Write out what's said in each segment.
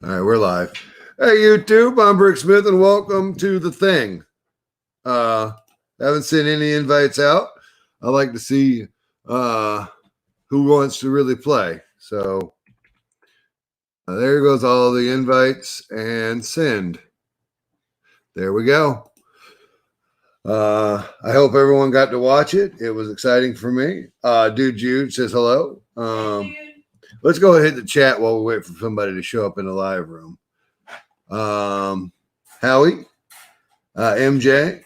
All right, we're live. Hey, YouTube, I'm Brick Smith, and welcome to The Thing. Haven't sent any invites out. I like to see who wants to really play. So there goes all the invites and send. There we go. I hope everyone got to watch it. It was exciting for me. Dude Jude says hello. Let's go ahead and hit the chat while we wait for somebody to show up in the live room. Howie, MJ,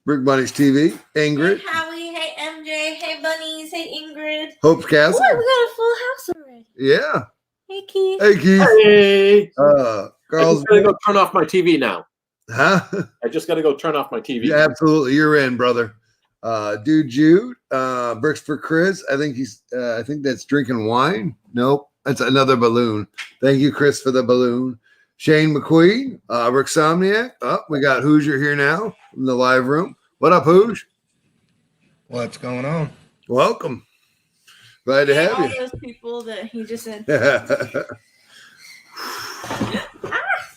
Brick Bunnies TV, Ingrid. Hey, Howie. Hey, MJ. Hey, Bunnies. Hey, Ingrid. Hope's Castle. Boy, we got a full house already. Yeah. Hey, Keith. Hey, Keith. Hey. Carl's. I just gotta go turn off my TV now. Huh? I just gotta go turn off my TV. Yeah, absolutely. You're in, brother. Dude Jude, Bricks for Chris. I think that's drinking wine. Nope. That's another balloon. Thank you, Chris, for the balloon. Shane McQueen, Rick Somniac. Oh, we got Hoosier here now in the live room. What up, Hooj? What's going on? Welcome. Glad to have all you. those people that he just said.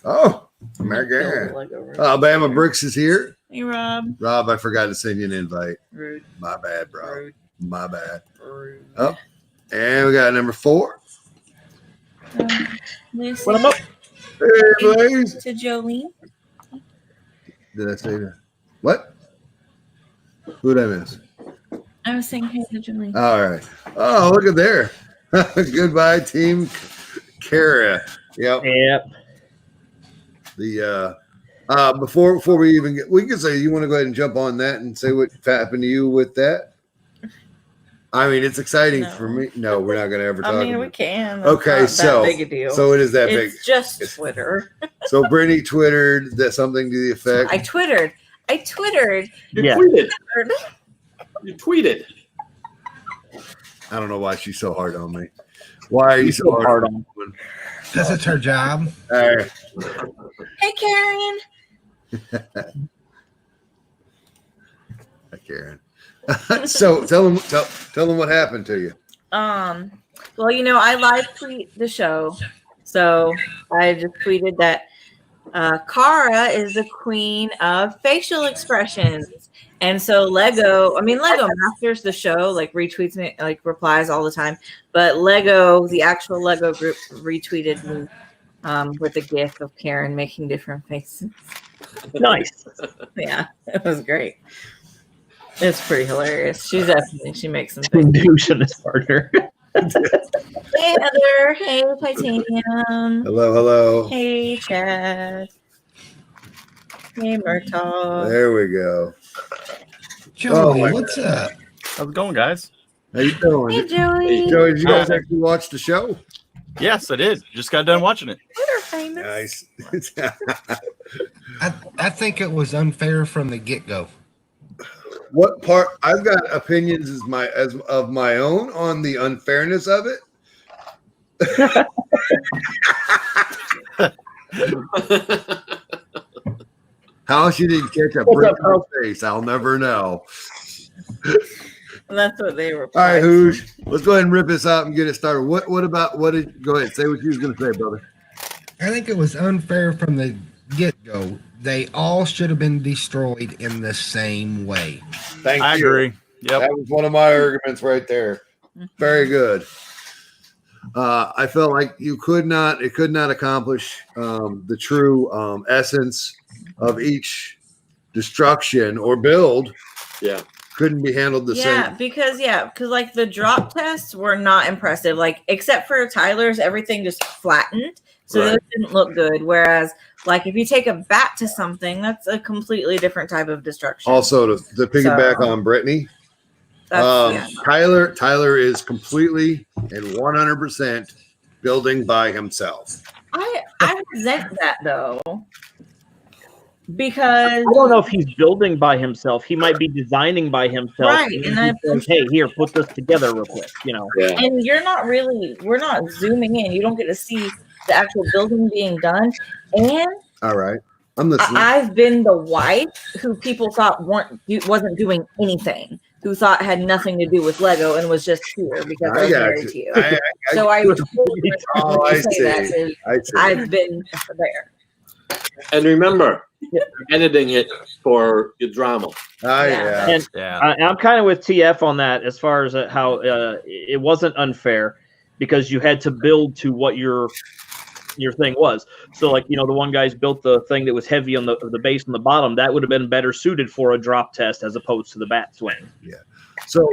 Oh, my God. Alabama Bricks is here. Hey, Rob. Rob, I forgot to send you an invite. Rude. My bad, bro. Rude. My bad. Rude. Oh, and we got number 4. Lucy. What am I? Hey, Blaze. To Jolene. Did I say that? What? Who did I miss? I was saying hey to Jolene. All right. Oh, look at there. Goodbye, Team Kara. Yep. Yep. The before we even get, we can say you want to go ahead and jump on that and say what happened to you with that. I mean, it's exciting for me. No, we're not going to ever talk. I mean, about we it. can. Okay, It's not so that big a deal. So it is that big. It's just Twitter. So Brittany twittered that something to the effect. I twittered. You Yeah. tweeted. You tweeted. I don't know why she's so hard on me. Why are you so hard on me? Because it's her job. All right. Hey, Karen. Hi, Karen. So tell them what happened to you. Well, I live tweet the show, so I just tweeted that Kara is the queen of facial expressions, and so Lego Masters the show, like retweets me, like replies all the time, but Lego, the actual Lego group, retweeted me with a gif of Karen making different faces. Nice. Yeah, it was great. It's pretty hilarious. She makes some things. Douche in his partner. Hey, Heather. Hey, Titanium. Hello. Hey, Chad. Hey, Murtaugh. There we go. Joey, my what's up? How's it going, guys? How you doing? Hey, Joey. Joey, did you guys actually watch the show? Yes, I did. Just got done watching it. Twitter famous. Nice. I think it was unfair from the get-go. What part? I've got opinions as of my own on the unfairness of it. How she didn't catch a brick in her face, I'll never know. That's what they were. All right, Hoosh, let's go ahead and rip this out and get it started. Go ahead, say what you was gonna say, brother. I think it was unfair from the get-go. They all should have been destroyed in the same way. Thank you. I agree. Yep. That was one of my arguments right there. Very good. I felt like it could not accomplish the true essence of each destruction or build. Yeah. Couldn't be handled the same. because like the drop tests were not impressive. Like except for Tyler's, everything just flattened, so Right. those didn't look good. Whereas, like if you take a bat to something, that's a completely different type of destruction. Also, to piggyback on Brittany, Tyler is completely and 100% building by himself. I resent that though, because I don't know if he's building by himself. He might be designing by himself. Right, And and he says, hey, here, put this together real quick. Yeah. and we're not zooming in. You don't get to see the actual building being done. And All right. I'm listening. I've been the wife who people thought wasn't doing anything. who thought had nothing to do with Lego and was just here because I I was got married you. to you. I So I totally Oh, I say that see. 'cause see. I've been there. And remember, editing it for your drama. Yeah. And Yeah. I'm kind of with TF on that as far as how it wasn't unfair because you had to build to what your thing was. So, like, the one guy's built the thing that was heavy on the base and the bottom. That would have been better suited for a drop test as opposed to the bat swing. So,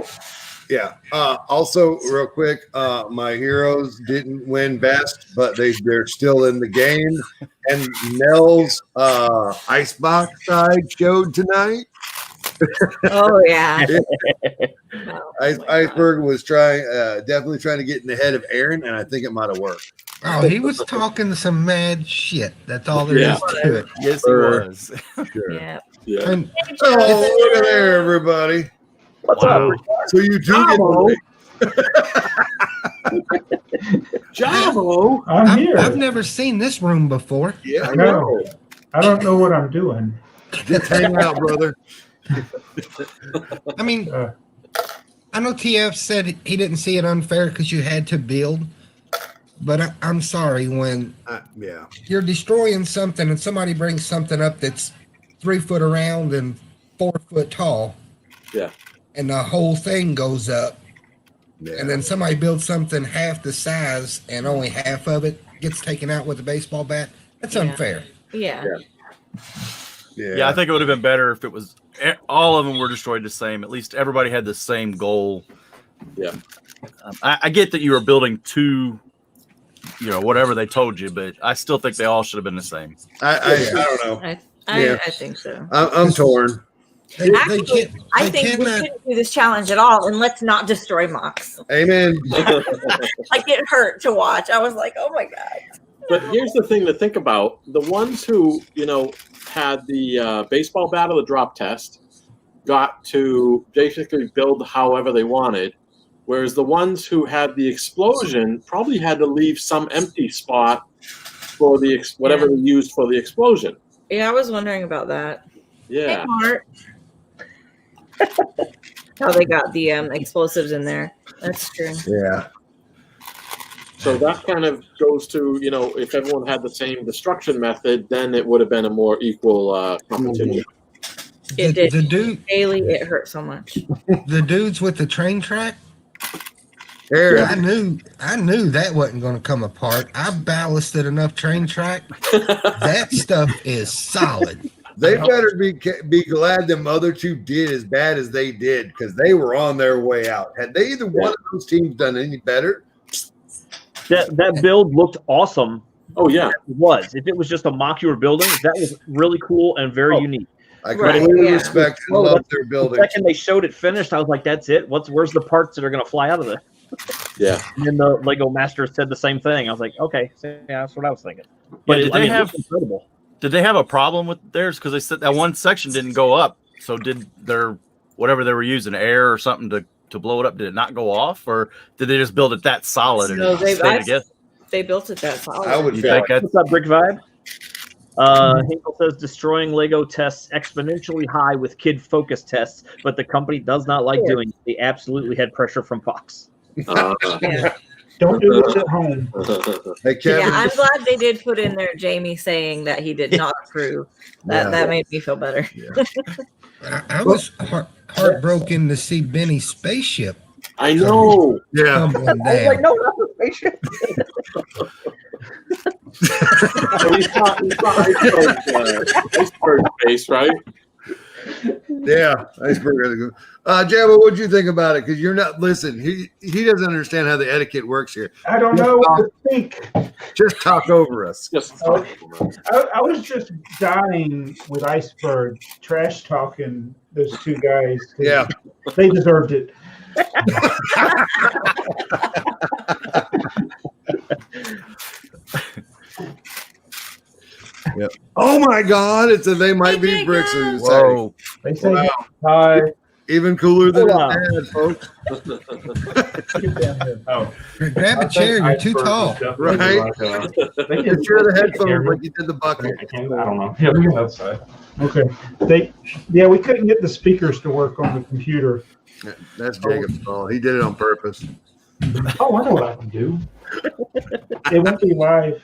yeah. Also, real quick, my heroes didn't win best, but they're still in the game. And Nell's Icebox side showed tonight. Oh yeah. Iceberg was definitely trying to get in the head of Aaron, and I think it might have worked. Oh, he was talking some mad shit. That's all there is to it. Yes, he was. Sure. Yeah. Yeah. And Oh, look at there, everybody. What's up? So you do get Bravo. to Jabo. I'm here. I've never seen this room before. Yeah, I No. know. I don't know what I'm doing. Just hang out, brother. I mean, Uh. I know TF said he didn't see it unfair because you had to build, but I'm sorry when Yeah. you're destroying something and somebody brings something up that's 3 foot around and 4 foot tall. Yeah. And the whole thing goes up, Yeah. and then somebody builds something half the size and only half of it gets taken out with a baseball bat. That's Yeah. unfair. Yeah. Yeah, I think it would have been better if it was all of them were destroyed the same. At least everybody had the same goal. Yeah. I get that you were building two, whatever they told you, but I still think they all should have been the same. I don't know. I think so. I'm torn. They Actually, can't. I They think we cannot. shouldn't do this challenge at all, and let's not destroy Mox. Amen. Like it hurt to watch. I was like, oh my god. But here's the thing to think about: the ones who had the baseball bat or the drop test got to basically build however they wanted, whereas the ones who had the explosion probably had to leave some empty spot for the whatever they used for the explosion. Yeah, I was wondering about that. Yeah. Hey, Mark. How they got the explosives in there. That's true. Yeah. So that kind of goes to, if everyone had the same destruction method, then it would have been a more equal competition. It did. The dude, Daily, it hurt so much. the dudes with the train track. Aaron. I knew that wasn't going to come apart. I ballasted enough train track. That stuff is solid. They better be glad them other two did as bad as they did because they were on their way out. Had they either one of those teams done any better? That build looked awesome. Oh, yeah. It was. If it was just a mock you were building, that was really cool and very unique. I Right, completely yeah. respect and Well, love their The building. second they showed it finished, I was like, "That's it. Where's the parts that are going to fly out of it?" Yeah. And then the Lego Master said the same thing. I was like, "Okay, so, yeah, that's what I was thinking." But did they it have- was incredible? Did they have a problem with theirs? Because they said that one section didn't go up. So did their whatever they were using, air or something to blow it up, did it not go off, or did they just build it that solid and No, it stayed together? They built it that solid. I would You feel think that? What's up, Brick Vibe? Hinkle says destroying Lego tests exponentially high with kid focus tests, but the company does not like doing it. They absolutely had pressure from Fox. Yeah. Don't do this at home. Hey, Kevin. Yeah, I'm glad they did put in there Jamie saying that he did not approve. That made me feel better. I was heartbroken to see Benny's spaceship I know. Yeah. tumbling I was down. like, no, not the spaceship. So he's not iceberg face, right? Yeah. Iceberg. Jabba, what'd you think about it? Because you're not listen. He doesn't understand how the etiquette works here. I don't know what to think. Just talk over us. Just I was just dying with Iceberg trash talking those two guys. 'Cause Yeah. They deserved it. Yep. Oh my God! It's a they might be did bricks. good. Whoa. They say Wow. hi. Even cooler than Wow. his dad, folks. Get down here. Oh, Grab a chair. You're too tall. Right. Get rid of the headphones like you did the bucket. I don't know. Yeah, we can outside. Okay. We couldn't get the speakers to work on the computer. That's Jacob's fault. He did it on purpose. Oh, I know what I can do. It won't be live.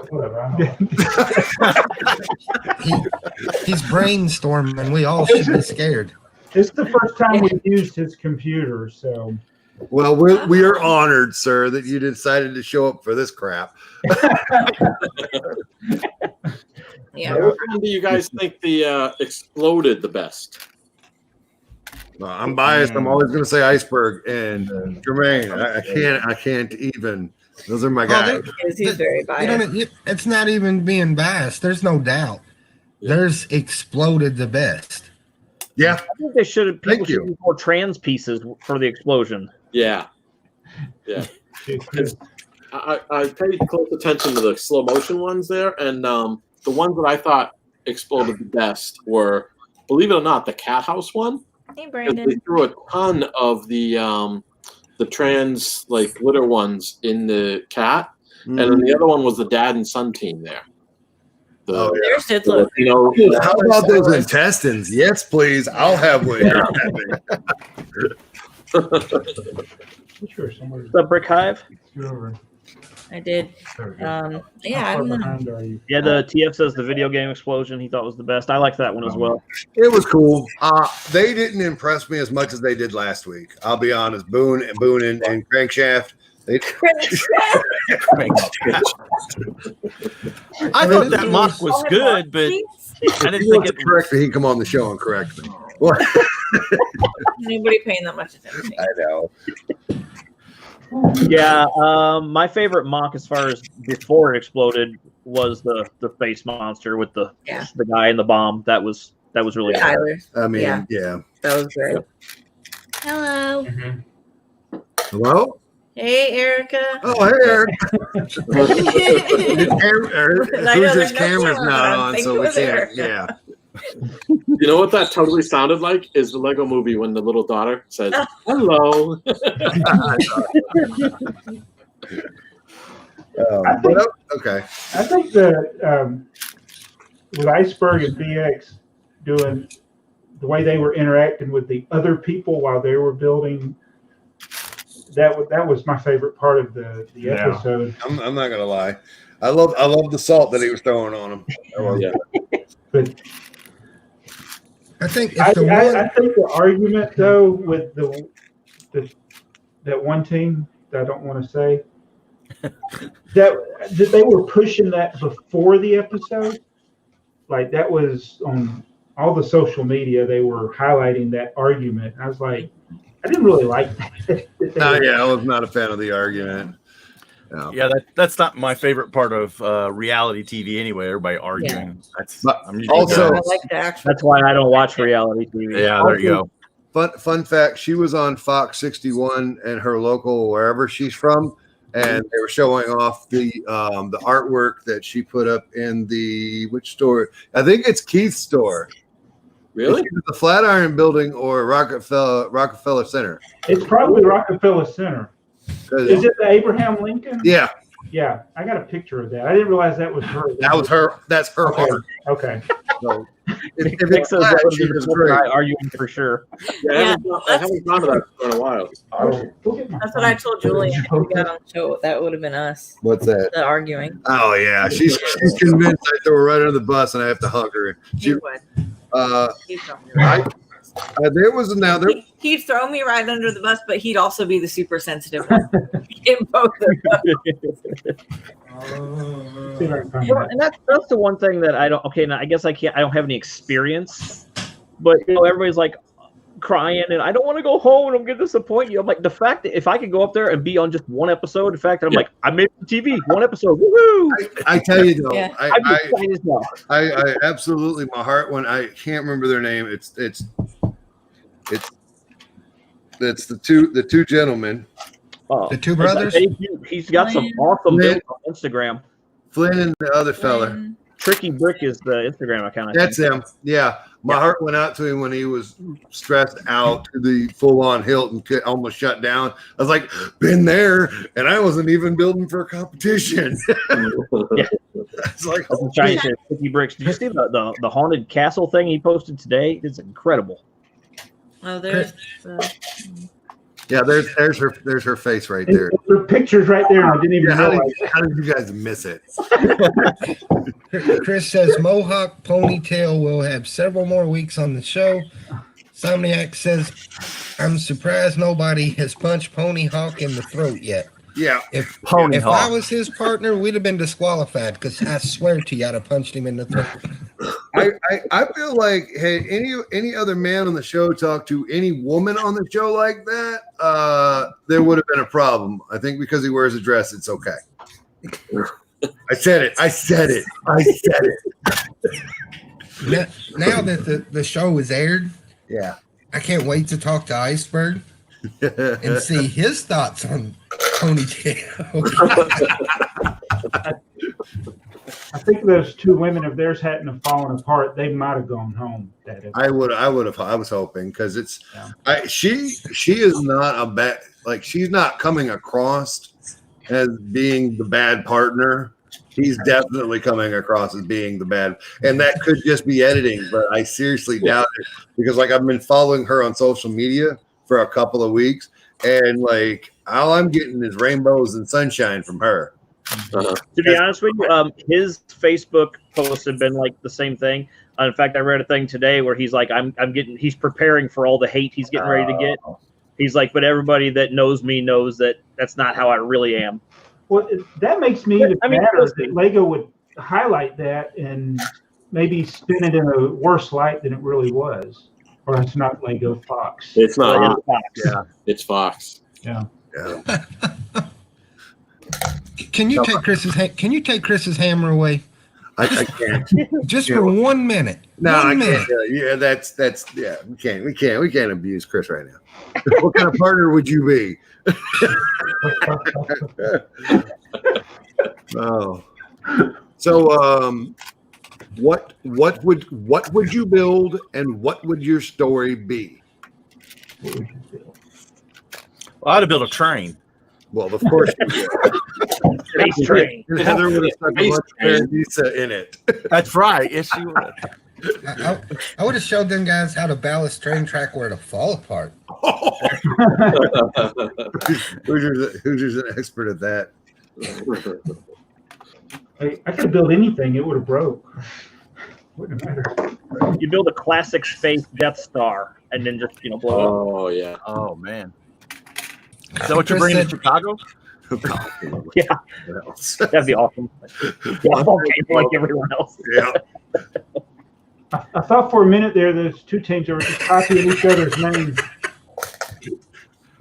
Whatever. I know. He's brainstorming. We all should be scared. It's the first time we've used his computer, so. Well, we are honored, sir, that you decided to show up for this crap. Yeah. Which one do you guys think the exploded the best? I'm biased. I'm always going to say Iceberg and Jermaine. I can't even. Those are my guys. He's very biased. It's not even being biased. There's no doubt. There's exploded the best. Yeah. I think they should. People Thank should you. use more trans pieces for the explosion. Yeah. I paid close attention to the slow motion ones there, and the ones that I thought exploded the best were, believe it or not, the cat house one. Hey, 'Cause Brandon. They threw a ton of the trans like glitter ones in the cat, and then the other one was the dad and son team there. Oh, yeah. There's Sid. Look. How about those intestines? Yes, please. I'll have one. Sure, somewhere. The Brick Hive. Over. I did. Yeah, I How far don't know. behind are you? Yeah, the TF says the video game explosion he thought was the best. I liked that one as well. It was cool. They didn't impress me as much as they did last week. I'll be honest. Boone and Crankshaft. I thought that mock was good, but I didn't think it correct. He come on the show and correct me. What? Nobody paying that much attention. I know. Yeah, my favorite mock as far as before it exploded was the face monster with the guy and the bomb. That was really good. Tyler. I mean, Yeah. That was great. Hello. Hello? Hey, Erica. Oh, hey, Eric. Who's his camera's not on, so we can't. Yeah. You know what that totally sounded like is the Lego Movie when the little daughter says hello. Okay. I think that with Iceberg and BX doing the way they were interacting with the other people while they were building, that was my favorite part of the episode. I'm not gonna lie. I love the salt that he was throwing on him. But I think I think the argument though with that one team that I don't want to say that they were pushing that before the episode, like that was on all the social media. They were highlighting that argument. I was like, I didn't really like that. I was not a fan of the argument. No. Yeah, that's not my favorite part of reality TV anyway. Everybody arguing. I'm usually Also, good. I like the actual. That's why I don't watch reality TV. Yeah, there you go. Fun fact: she was on Fox 61 and her local wherever she's from, and they were showing off the artwork that she put up in which store? I think it's Keith's store. Really? It's either the Flatiron Building or Rockefeller Center. It's probably Rockefeller Center. Is it the Abraham Lincoln? Yeah. Yeah, I got a picture of that. I didn't realize that was her. That was her. That's her art. Okay. So, if Nick it's says flat, that was she the was first great. guy arguing for sure. Yeah, I haven't gone to that store in a while. That's what I told Julian. If we got on the show, that would have been us. What's that? The arguing. Oh yeah, she's convinced I throw her right under the bus and I have to hug her. He would. He'd throw me He'd throw me right under the bus, but he'd also be the super sensitive one. In both of them. Well, and that's the one thing that I don't. Okay, now I guess I don't have any experience, but everybody's like crying, and I don't want to go home, and I'm gonna disappoint you. I'm like, the fact that if I could go up there and be on just one episode, the fact that I'm like, I made TV, one episode, woohoo! I tell you though, Yeah. I'm excited as well. I absolutely, my heart when I can't remember their name. It's the two gentlemen, The two brothers? He's got some awesome Flynn. builds on Instagram. Flynn and the other fella. Tricky Brick is the Instagram account. That's him. Yeah, my heart went out to him when he was stressed out to the full-on hilt and almost shut down. I was like, been there, and I wasn't even building for a competition. Yeah. It's like, Tricky Bricks. Did you see the haunted castle thing he posted today? It's incredible. Oh, there's. Yeah, there's her face right there. The picture's right there. And I didn't even Yeah, how realize. did you guys miss it? Chris says Mohawk Ponytail will have several more weeks on the show. Somniac says, I'm surprised nobody has punched Pony Hawk in the throat yet. Yeah, If Pony I Hawk. was his partner, we'd have been disqualified because I swear to you, I'd have punched him in the throat. I feel like had any other man on the show talk to any woman on the show like that, there would have been a problem. I think because he wears a dress, it's okay. I said it. Now that the show is aired, Yeah. I can't wait to talk to Iceberg and see his thoughts on Ponytail. I think those two women, if theirs hadn't have fallen apart, they might have gone home. I was hoping because it's Yeah. she is not a bad, like, she's not coming across as being the bad partner. He's definitely coming across as being the bad, and that could just be editing, but I seriously doubt it because, like, I've been following her on social media for a couple of weeks, and like all I'm getting is rainbows and sunshine from her. Uh-huh. To be honest with you, his Facebook posts have been like the same thing. In fact, I read a thing today where he's like, he's preparing for all the hate he's getting ready to get. He's like, but everybody that knows me knows that that's not how I really am. Well, that makes me even I mean, madder listen. that Lego would highlight that and maybe spin it in a worse light than it really was. Or it's not Lego, Fox. It's not. Yeah. It's Fox. Yeah. Yeah. Can you take Chris's hammer away I can't. just for 1 minute? No, I 1 minute. can't. Yeah, that's yeah. We can't abuse Chris right now. What kind of partner would you be? Oh, so what would you build, and what would your story be? Well, I'd have built a train. Well, of course, you would. Space train. And Heather would have stuck a bunch of Paradisa in it. That's right. Yes, she would. I would have showed them guys how to ballast train track where to fall apart. Hoosier's an expert at that. I could build anything, it would have broke. Wouldn't matter. You build a classic space Death Star and then just blow it up. Oh yeah. Oh man. Is that what you're bringing to Chicago? Yeah, What else? that'd be awesome. Yeah, volcano like everyone else. Yeah. I thought for a minute there, those two teams were just copying each other's names.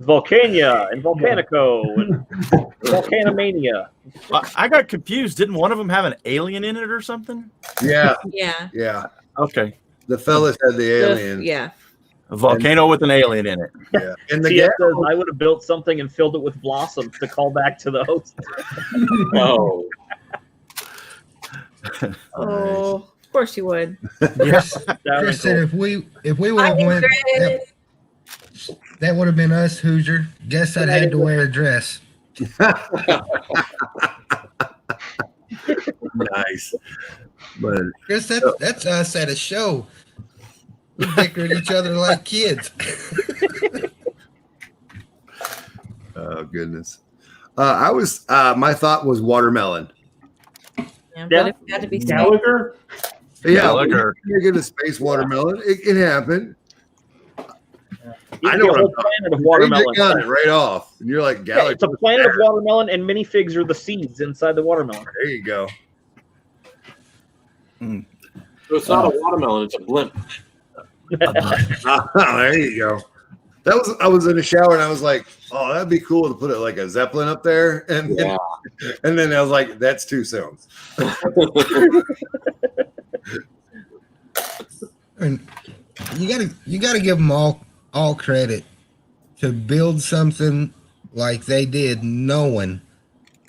Volcania and Volcanico and Volcanomania. I got confused. Didn't one of them have an alien in it or something? Yeah. Yeah. Yeah. Okay. The fellas had the alien. Yeah. A volcano with an alien in it. Yeah. And the TF gas. says, I would have built something and filled it with blossoms to call back to the host. Oh. Oh, of course you would. Yes. That would Chris be said cool. if we would have went, that would have been us, Hoosier. Guess I'd had to wear a dress. Nice. But Chris, that's us at a show. We bicker at each other like kids. oh goodness. My thought was watermelon. Yeah, Yeah. but it had to be space. Gallagher? Yeah, Gallagher. you get a space watermelon. It can happen. You I can know get a what whole I'm talking planet of They watermelon. got it right off. And you're like, Yeah, Gallagher. it's a planet of watermelon, and minifigs are the seeds inside the watermelon. There you go. So it's not a watermelon. It's a blimp. There you go. I was in the shower and I was like, oh, that'd be cool to put it like a Zeppelin up there. And Yeah. and then I was like, that's too soon. And you gotta give them all credit to build something like they did, knowing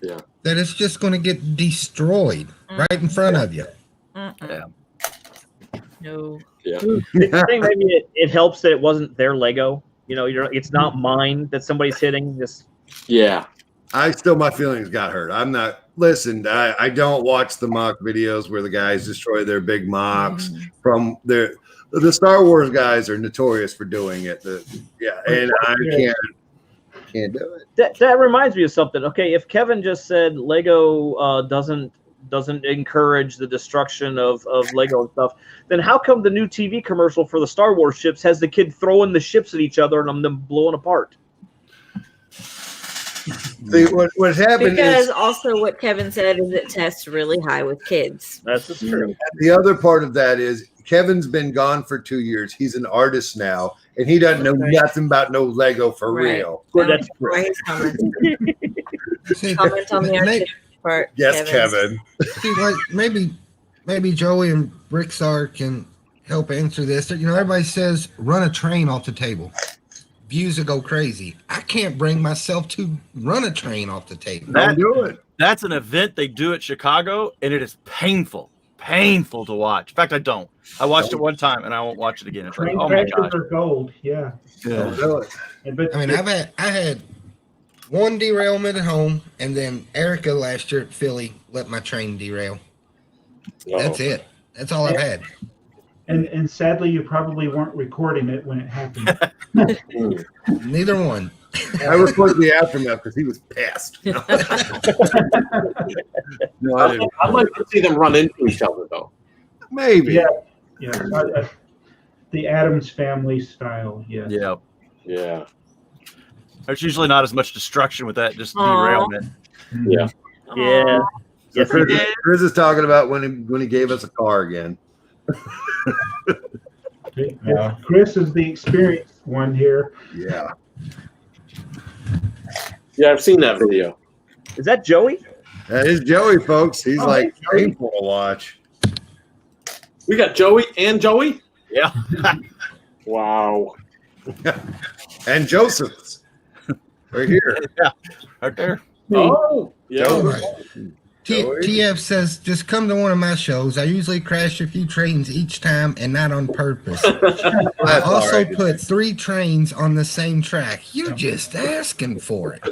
Yeah. that it's just going to get destroyed right in front of you. Mm-mm. No. I think maybe it helps that it wasn't their Lego. It's not mine that somebody's hitting. Just Yeah. My feelings got hurt. I'm not listen, I don't watch the mock videos where the guys destroy their big mocks from their. The Star Wars guys are notorious for doing it. And I can't do it. That reminds me of something. Okay, if Kevin just said Lego doesn't encourage the destruction of Lego and stuff, then how come the new TV commercial for the Star Wars ships has the kid throwing the ships at each other and them blowing apart? See, what happened Because is also what Kevin said is it tests really high with kids. That's just true. the other part of that is Kevin's been gone for 2 years. He's an artist now, and he doesn't know nothing about no Lego for Right. real. Well, that's true. Why he's commenting. See, Comment on the may- artistic part. Yes, Kevin. Kevin. see, like maybe Joey and Brickstar can help answer this. You know, everybody says run a train off the table. Views will go crazy. I can't bring myself to run a train off the table. Don't do it. That's an event they do at Chicago, and it is painful to watch. In fact, I don't. I watched it one time, and I won't watch it again. It's like, Train oh my crashes gosh. are gold. Yeah. Don't do it. But I mean, I had one derailment at home, and then Erica last year at Philly let my train derail. That's it. That's all I've had. and sadly, you probably weren't recording it when it happened. Neither one. I recorded the aftermath because he was pissed. No, I didn't. I'd like to see them run into each other, though. Maybe. Yeah. Yeah. The Addams Family style. Yes. Yeah. Yeah. There's usually not as much destruction with that, just Aw. derailment. Yeah. Yeah. So Yes, Chris, it is. Chris is talking about when he gave us a car again. Yeah. Chris is the experienced one here. Yeah. Yeah, I've seen that video. Is that Joey? That is Joey, folks. He's Oh, like hey, Joey. painful to watch. We got Joey and Joey? Yeah. Wow. And Joseph's. Right here. Right there. Oh, yeah. Joey. Joey? TF says, just come to one of my shows. I usually crash a few trains each time and not on purpose. I That's all also right. put 3 trains on the same track. You're just asking for it.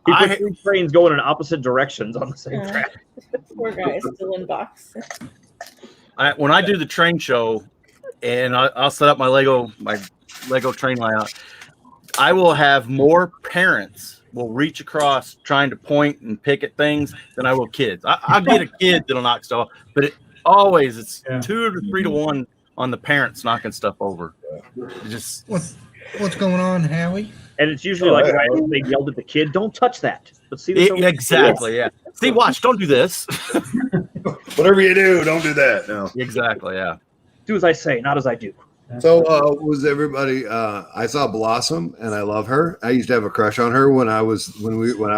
He I- put 3 trains going in opposite directions on the same Yeah. track. Poor guy still in box. When I do the train show, and I'll set up my Lego train layout, I will have more parents will reach across trying to point and pick at things than I will kids. I'll get a kid that'll knock stuff off, but it's Yeah. 2 to 3 to 1 on the parents knocking stuff over. It just What's going on, Howie? And it's usually Oh, like yeah. they yelled at the kid, "Don't touch that." But see, that's exactly, yeah. See, watch, don't do this. Whatever you do, don't do that. No. Exactly, yeah. do as I say, not as I do. So was everybody I saw Blossom and I love her. I used to have a crush on her when I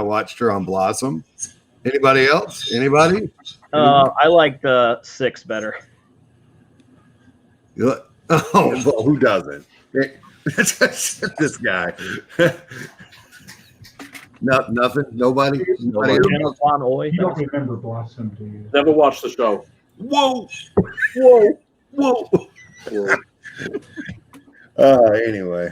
watched her on Blossom. Anybody else? Anybody? I like the 6 better. You look- Oh, well, who doesn't? This guy. Nothing. Nobody. Nobody. Jenna Von Oy. You don't remember Blossom, do you? Never watched the show. Whoa. Whoa! Yeah. Anyway,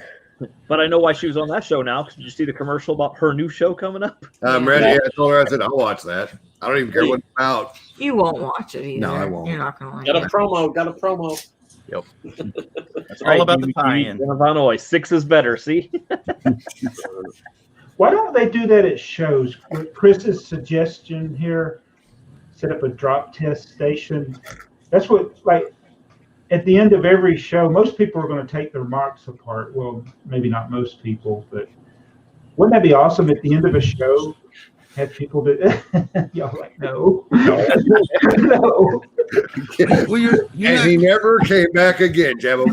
But I know why she was on that show now. Did you see the commercial about her new show coming up? I'm ready. I told her. I said I'll watch that. I don't even care what it's about. You won't watch it either. No, I won't. You're not gonna like Got a it. promo. Got a promo. It's all about the tie-in. Jenna Von Oy. 6 is better. See? Why don't they do that at shows? Chris's suggestion here, set up a drop test station. That's what, like, at the end of every show, most people are going to take their mocks apart. Well, maybe not most people, but wouldn't that be awesome at the end of a show? Have people do y'all like, no. No. Well, you're And he never came back again, Jabo.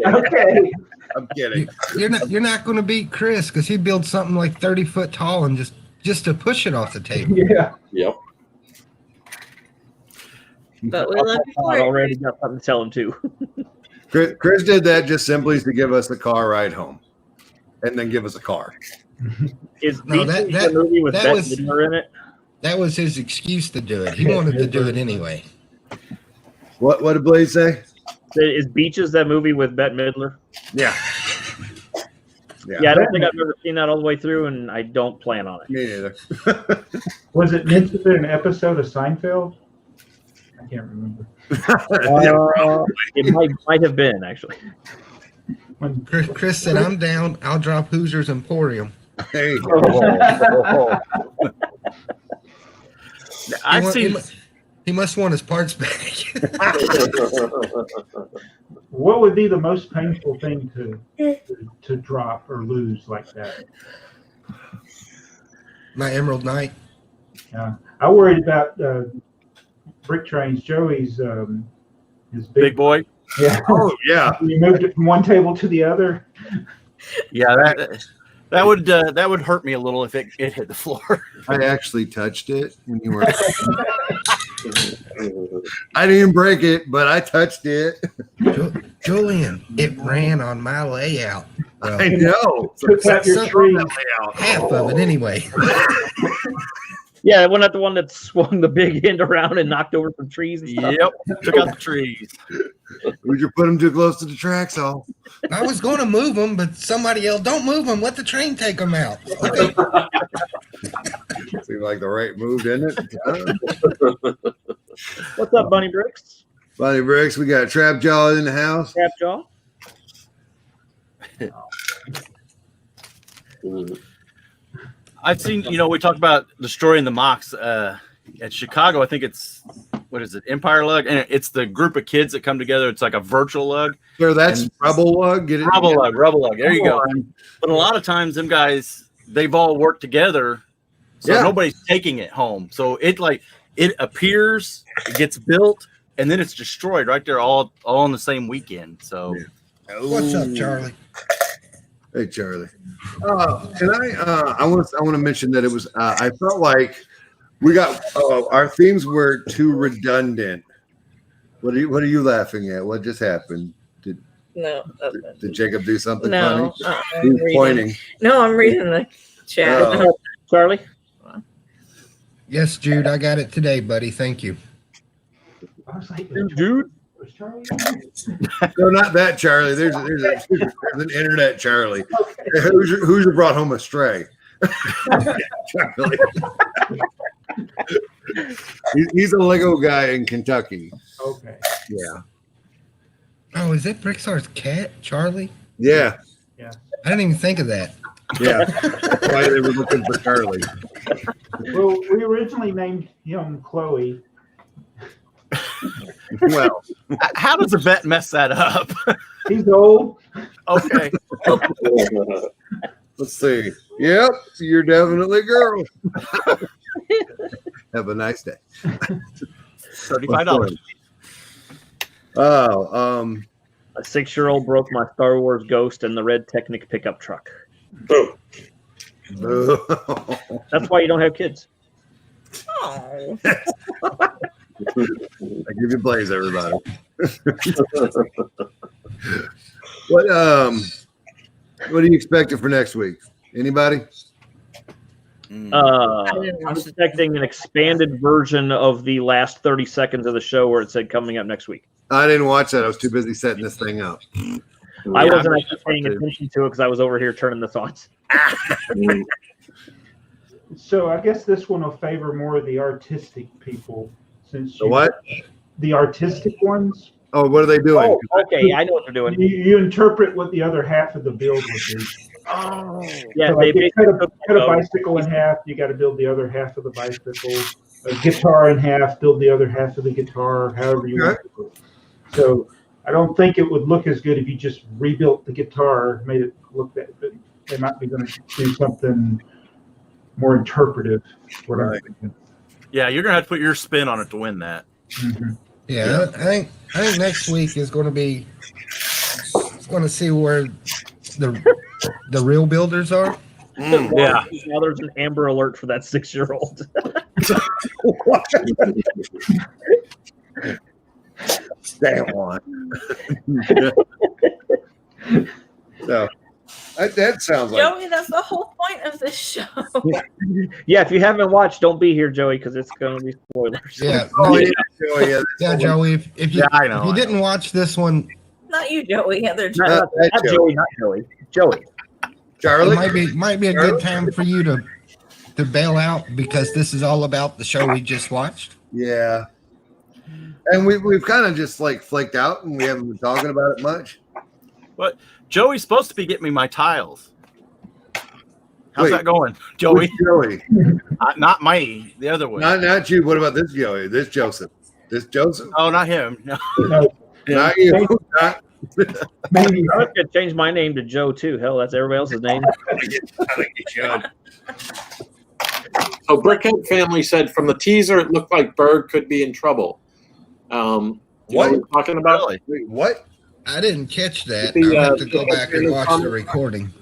Okay. I'm kidding. you're not going to beat Chris because he builds something like 30 foot tall and just to push it off the table. Yeah. Yep. But we love you for I it. already got something to tell him too. Chris did that just simply to give us the car ride home, and then give us a car. Is No, Beaches that- the movie with that Bette was- Midler in it? That was his excuse to do it. He wanted to do it anyway. What did Blaze say? Is Beaches that movie with Bette Midler? Yeah. Yeah, I don't think I've ever seen that all the way through, and I don't plan on it. Me neither. Was it mentioned in an episode of Seinfeld? I can't remember. It might have been actually. When Chris said, "I'm down. I'll drop Hoosiers Emporium." There you go. I've seen. He must want his parts back. what would be the most painful thing to drop or lose like that? My Emerald Knight. I worried about brick trains. Joey's his Big boy. Yeah. Oh yeah. You moved it from one table to the other. Yeah, that would hurt me a little if it hit the floor. I actually touched it when you were. I didn't break it, but I touched it. Julian, it ran on my layout. I know. Took out your tree. Half of it anyway. Yeah, wasn't that the one that swung the big end around and knocked over some trees and stuff? Yep, took out the trees. Would you put them too close to the tracks? All I was going to move them, but somebody yelled, "Don't move them! Let the train take them out." Okay. seemed like the right move, didn't it? What's up, Bunny Bricks? Bunny Bricks, we got Trap Jaw in the house. Trap Jaw? I've seen, we talked about destroying the mocks at Chicago. I think it's, what is it, Empire Lug? And it's the group of kids that come together. It's like a virtual lug. Sure, that's Rebel Lug. Get it? Rebel Lug. There you go. But a lot of times them guys, they've all worked together. So nobody's taking it home. So it appears, it gets built, and then it's destroyed right there all on the same weekend. So What's up, Charlie? Hey, Charlie. Can I want to mention that it was. I felt like we got our themes were too redundant. What are you laughing at? What just happened? No. Did Jacob do something No. funny? Who's pointing? No, I'm reading the chat. Oh. Charlie? Yes, Jude, I got it today, buddy. Thank you. I was like, Dude. was Charlie? No, not that Charlie. There's an internet Charlie. Who's brought home a stray? Charlie. He's a Lego guy in Kentucky. Okay. Yeah. Oh, is that Brickstar's cat, Charlie? Yeah. I didn't even think of that. Yeah. That's why they were looking for Charlie. Well, we originally named him Chloe. Well, how does the vet mess that up? He's old. Okay. let's see. Yep, you're definitely a girl. Have a nice day. $35. Oh, A 6-year-old broke my Star Wars Ghost and the red Technic pickup truck. That's why you don't have kids. Oh. I give you Blaze, everybody. What are you expecting for next week? Anybody? I'm expecting an expanded version of the last 30 seconds of the show where it said coming up next week. I didn't watch that. I was too busy setting this thing up. I wasn't actually paying attention to it because I was over here turning this on. So I guess this one will favor more of the artistic people, since The what? The artistic ones. Oh, what are they doing? Oh, okay, I know what they're doing. You interpret what the other half of the build would be. Oh, yeah, So they like you basically cut a bicycle in half. You got to build the other half of the bicycle. A guitar in half. Build the other half of the guitar. However you want to do it. So I don't think it would look as good if you just rebuilt the guitar, made it look that. But they might be going to do something more interpretive. What I'm thinking. Yeah, you're gonna have to put your spin on it to win that. Mhm. Yeah, I think next week is going to be. It's going to see where the real builders are. Yeah. Now there's an Amber Alert for that 6-year-old. Damn one. So that sounds like Joey, that's the whole point of this show. Yeah, if you haven't watched, don't be here, Joey, because it's going to be spoilers. Yeah, oh yeah, Joey, yeah, yeah, Joey. If you I know. if you didn't watch this one, Not you, Joey. Other Not Joey. that not Joey. Joey, not Joey. Joey. Charlie. Might be a good time for you to bail out because this is all about the show we just watched. Yeah. And we've kind of just like flaked out and we haven't been talking about it much. But Joey's supposed to be getting me my tiles. How's Wait. that going, Joey? Which Joey? Not me, the other one. Not you. What about this Joey? This Joseph? This Joseph? Oh, not him. No. Not you. Not, Maybe I could change my name to Joe too. Hell, that's everybody else's name. I think you should. So Brickhead family said from the teaser it looked like Berg could be in trouble. You know what we're talking about? Really? Wait, what? I didn't catch that. The, I'll have to go the- back and watch the recording.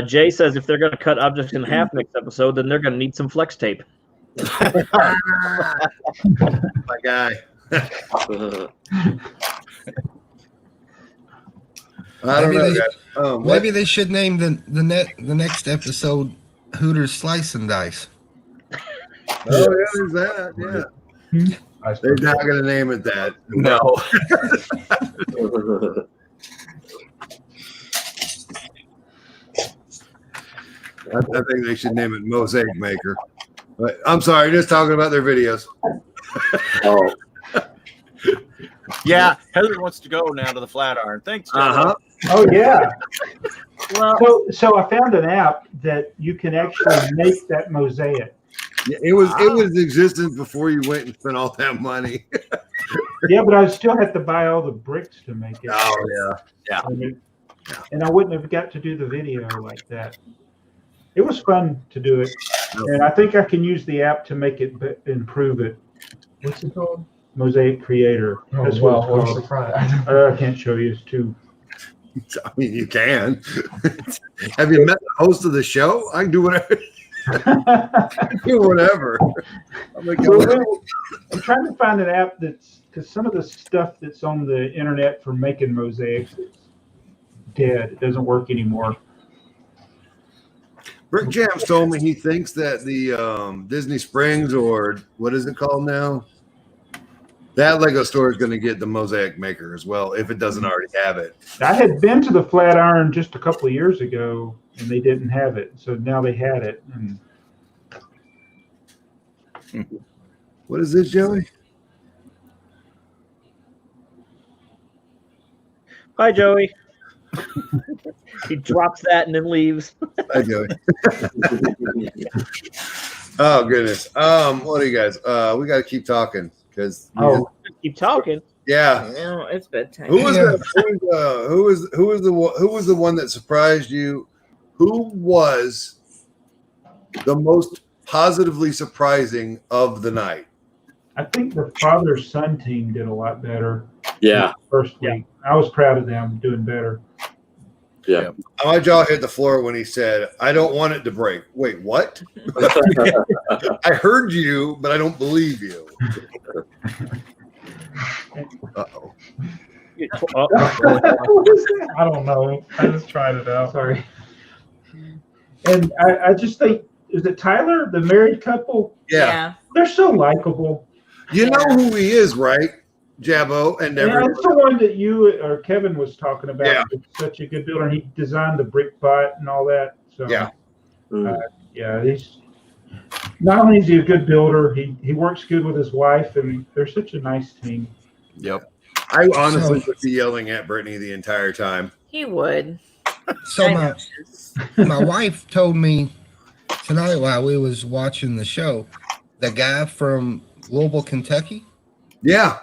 Jay says if they're going to cut objects in half next episode, then they're going to need some flex tape. My guy. I don't Maybe know. they- Guys. What? Maybe they should name the next episode Hooters Slice and Dice. Oh yeah, there's that. Yeah, they're not gonna name it that. No. I think they should name it Mosaic Maker. But I'm sorry, just talking about their videos. Oh, Yeah, Heather wants to go now to the Flatiron. Thanks, Joey. Oh yeah. Well, So I found an app that you can actually make that mosaic. Yeah, it was existent before you went and spent all that money. Yeah, but I still had to buy all the bricks to make it. Oh yeah. And I wouldn't have got to do the video like that. It was fun to do it, and I think I can use the app to make it improve it. What's it called? Mosaic Creator. That's what it's called. surprise? I can't show you. It's too. I mean, you can. Have you met the host of the show? I can do whatever. Do whatever. I'm like, I'm trying to find an app that's because some of the stuff that's on the internet for making mosaics is dead. It doesn't work anymore. Brick Jams told me he thinks that the Disney Springs, or what is it called now? That Lego store is going to get the Mosaic Maker as well, if it doesn't already have it. I had been to the Flatiron just a couple of years ago, and they didn't have it. So now they had it. And What is this, Joey? Bye, Joey. He drops that and then leaves. Hi, Joey. Oh goodness. What do you guys? We got to keep talking because. Keep talking. Yeah. no, it's bedtime. Who was Yeah. that? Who was the one that surprised you? Who was the most positively surprising of the night? I think the father-son team did a lot better yeah. first week. I was proud of them doing better. Yeah. My jaw hit the floor when he said, "I don't want it to break." Wait, what? I heard you, but I don't believe you. Uh-oh. I don't know. I just tried it out. Sorry. And I just think, is it Tyler, the married couple? Yeah. They're so likable. You know who he is, right? Jabbo and Yeah, everyone. it's the one that you or Kevin was talking about. Yeah. It's such a good builder. He designed the brick bot and all that. So Yeah. yeah, he's not only is he a good builder, he works good with his wife, and they're such a nice team. Yep. I honestly would be yelling at Brittany the entire time. He would. So I my wife told me tonight while we was watching the show, the guy from Louisville, Kentucky, Yeah.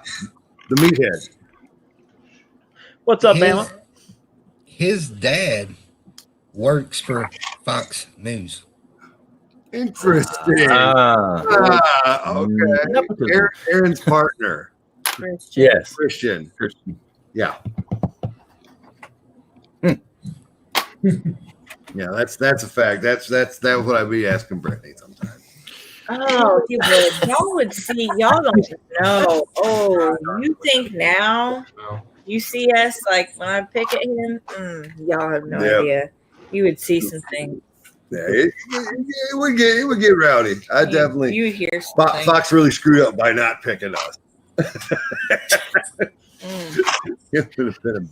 The meathead. What's up, Bama? his dad works for Fox News. Interesting. Okay. Aaron's partner, Christian. Yes. Christian. Yeah. Yeah, that's a fact. That's what I'd be asking Brittany sometimes. Oh, he would. Y'all would see. Y'all don't know. Oh, you think now? You see us like when I pick at him? Y'all have no Yep. idea. You would see some things. Yeah, it would get rowdy. I definitely. You would hear something. Fox really screwed up by not picking us. Mm. It would have been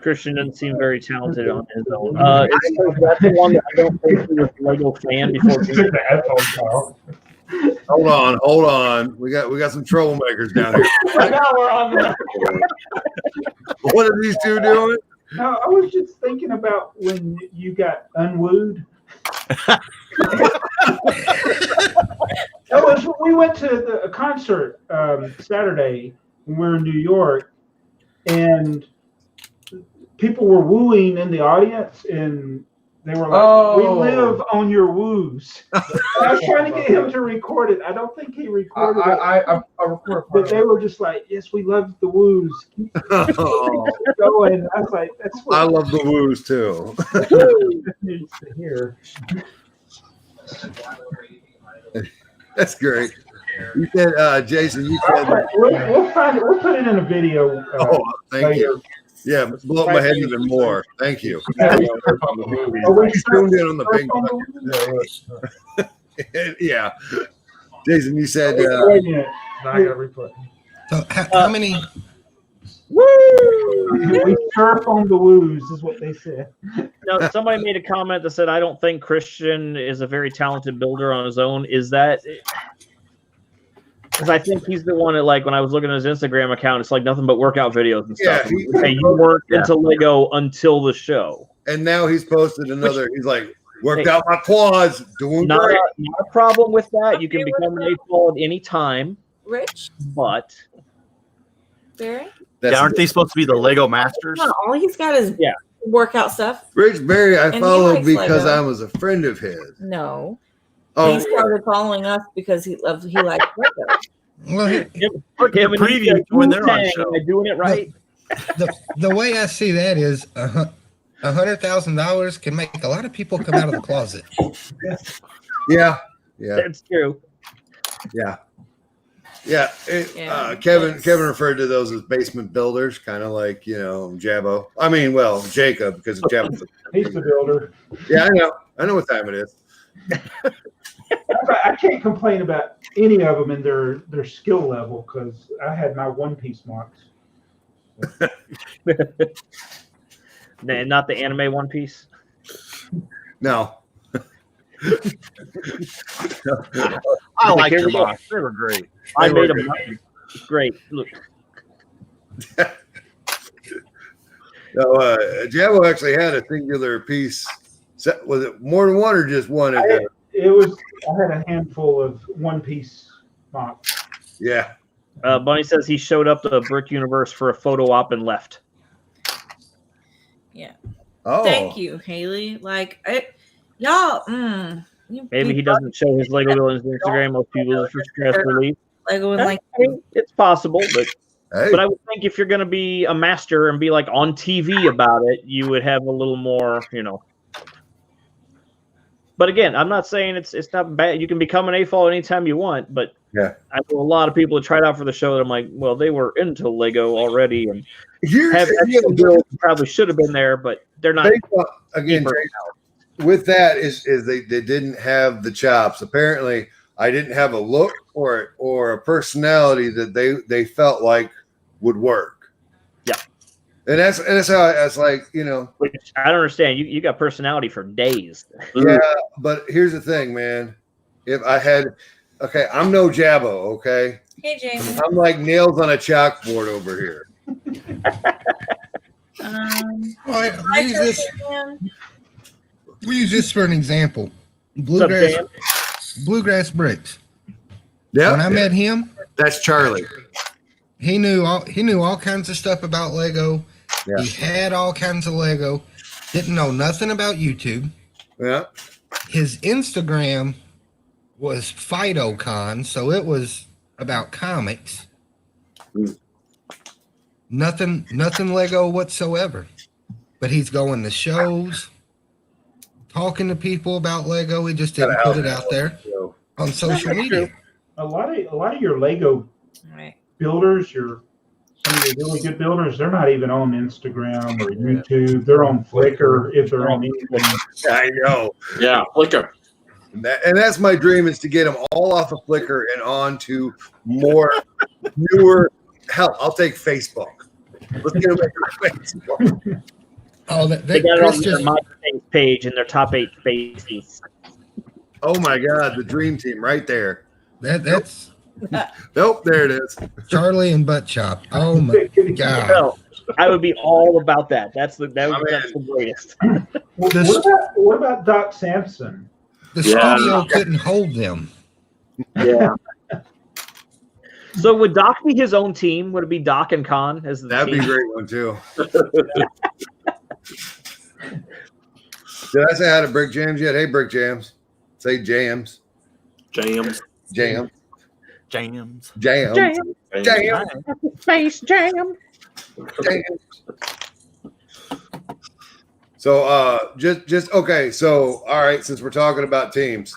Christian doesn't seem very talented on his own. It's because that's the one that I don't think he was a Lego fan before. Took the headphones off. Hold on. We got some troublemakers down here. Now we're on the. What are these two doing? No, I was just thinking about when you got unwooed. We went to a concert Saturday when we were in New York, and people were wooing in the audience, and they were like, "We live on your woos." I was trying to get him to record it. I don't think he recorded it. I record. But they were just like, "Yes, we love the woos." Keep Oh, going. I was like, "That's what I love the woos too. needs to hear." That's great. You said, Jason, you said, We'll find it. We'll put it in a video. oh, thank later. you. Yeah, blow up my head even more. Thank you. Are we You tuned in on the big on the- yeah. Jason, you said, Wait a minute. Now I gotta replay. So how many? We surf on the woos, is what they said. Now, somebody made a comment that said, "I don't think Christian is a very talented builder on his own." Is that because I think he's the one that, like, when I was looking at his Instagram account, it's like nothing but workout videos and stuff. Yeah, Okay, you weren't into Lego until the show. and now he's posted another. He's like, worked out my quads, doing Not great. a problem with that. You can become an A-ball at any time, Rich, but Barry. That's Aren't they supposed to be the Lego Masters? No, all he's got is Yeah. workout stuff. Rich Berry. I he followed likes because Lego. I was a friend of his. No, Oh, he started following us because he likes Lego. Well, look, him and Preview he- when they're on Wu-Tang, show. am I doing it right? the way I see that is $100,000 can make a lot of people come out of the closet. yeah, That's true. yeah. Yeah. Kevin referred to those as basement builders, kind of like Jabbo. I mean, well, Jacob, because of Jabbo. He's the builder. Yeah, I know what time it is. I can't complain about any of them in their skill level because I had my One Piece marks. Not the anime One Piece. No. I like Here them. we go. They were great. I They made were them. Great. Look, No, Jabbo actually had a singular piece. Was it more than one or just one? I had a handful of One Piece marks. Yeah. Bunny says he showed up to Brick Universe for a photo op and left. Oh. Thank you, Haley. Y'all. Maybe he doesn't show his Lego villains on Instagram. Most people just for stress relief. Lego and I mean, it's possible, but Hey. I would think if you're going to be a master and be like on TV about it, you would have a little more, But again, I'm not saying it's not bad. You can become an AFOL anytime you want, but Yeah. I know a lot of people that tried out for the show that I'm like, well, they were into Lego already and Here's have extra builds probably should have been there, but they're not. again, deeper. with that is they didn't have the chops. Apparently, I didn't have a look or a personality that they felt like would work. Yeah. And that's how it's like, Which I don't understand. You got personality for days. yeah, but here's the thing, man. If I had I'm no Jabbo, okay? Hey, James. I'm like nails on a chalkboard over here. We use this for an example. What's up, Dan? Bluegrass Bricks. Yeah. When I met him, That's Charlie. he knew all kinds of stuff about Lego. Yeah. He had all kinds of Lego. Didn't know nothing about YouTube. Yeah. His Instagram was FidoCon, so it was about comics. Mm. Nothing Lego whatsoever. But he's going to shows, talking to people about Lego. He just didn't put it out there So, on social media. A lot of your Lego Right. builders, some of the really good builders, they're not even on Instagram or YouTube. They're on Flickr if they're on anything. I know. Yeah, Flickr. And that's my dream is to get them all off of Flickr and on to more newer. Hell, I'll take Facebook. Let's get them. Oh, They got it on their MySpace page in their top 8 faces. Oh my God, the dream team right there. that's Nope, there it is. Charlie and Butt Chop. Oh my God. So I would be all about that. That's the greatest. What about Doc Samson? The Yeah. studio couldn't hold them. Yeah. So would Doc be his own team? Would it be Doc and Khan as the That'd be team? a great one too. Did I say hi to Brick Jams yet? Hey, Brick Jams. Say Jams. James. Jam. Jams. Jam. Jam. Space Jam. Jam. So just okay. So all right, since we're talking about teams,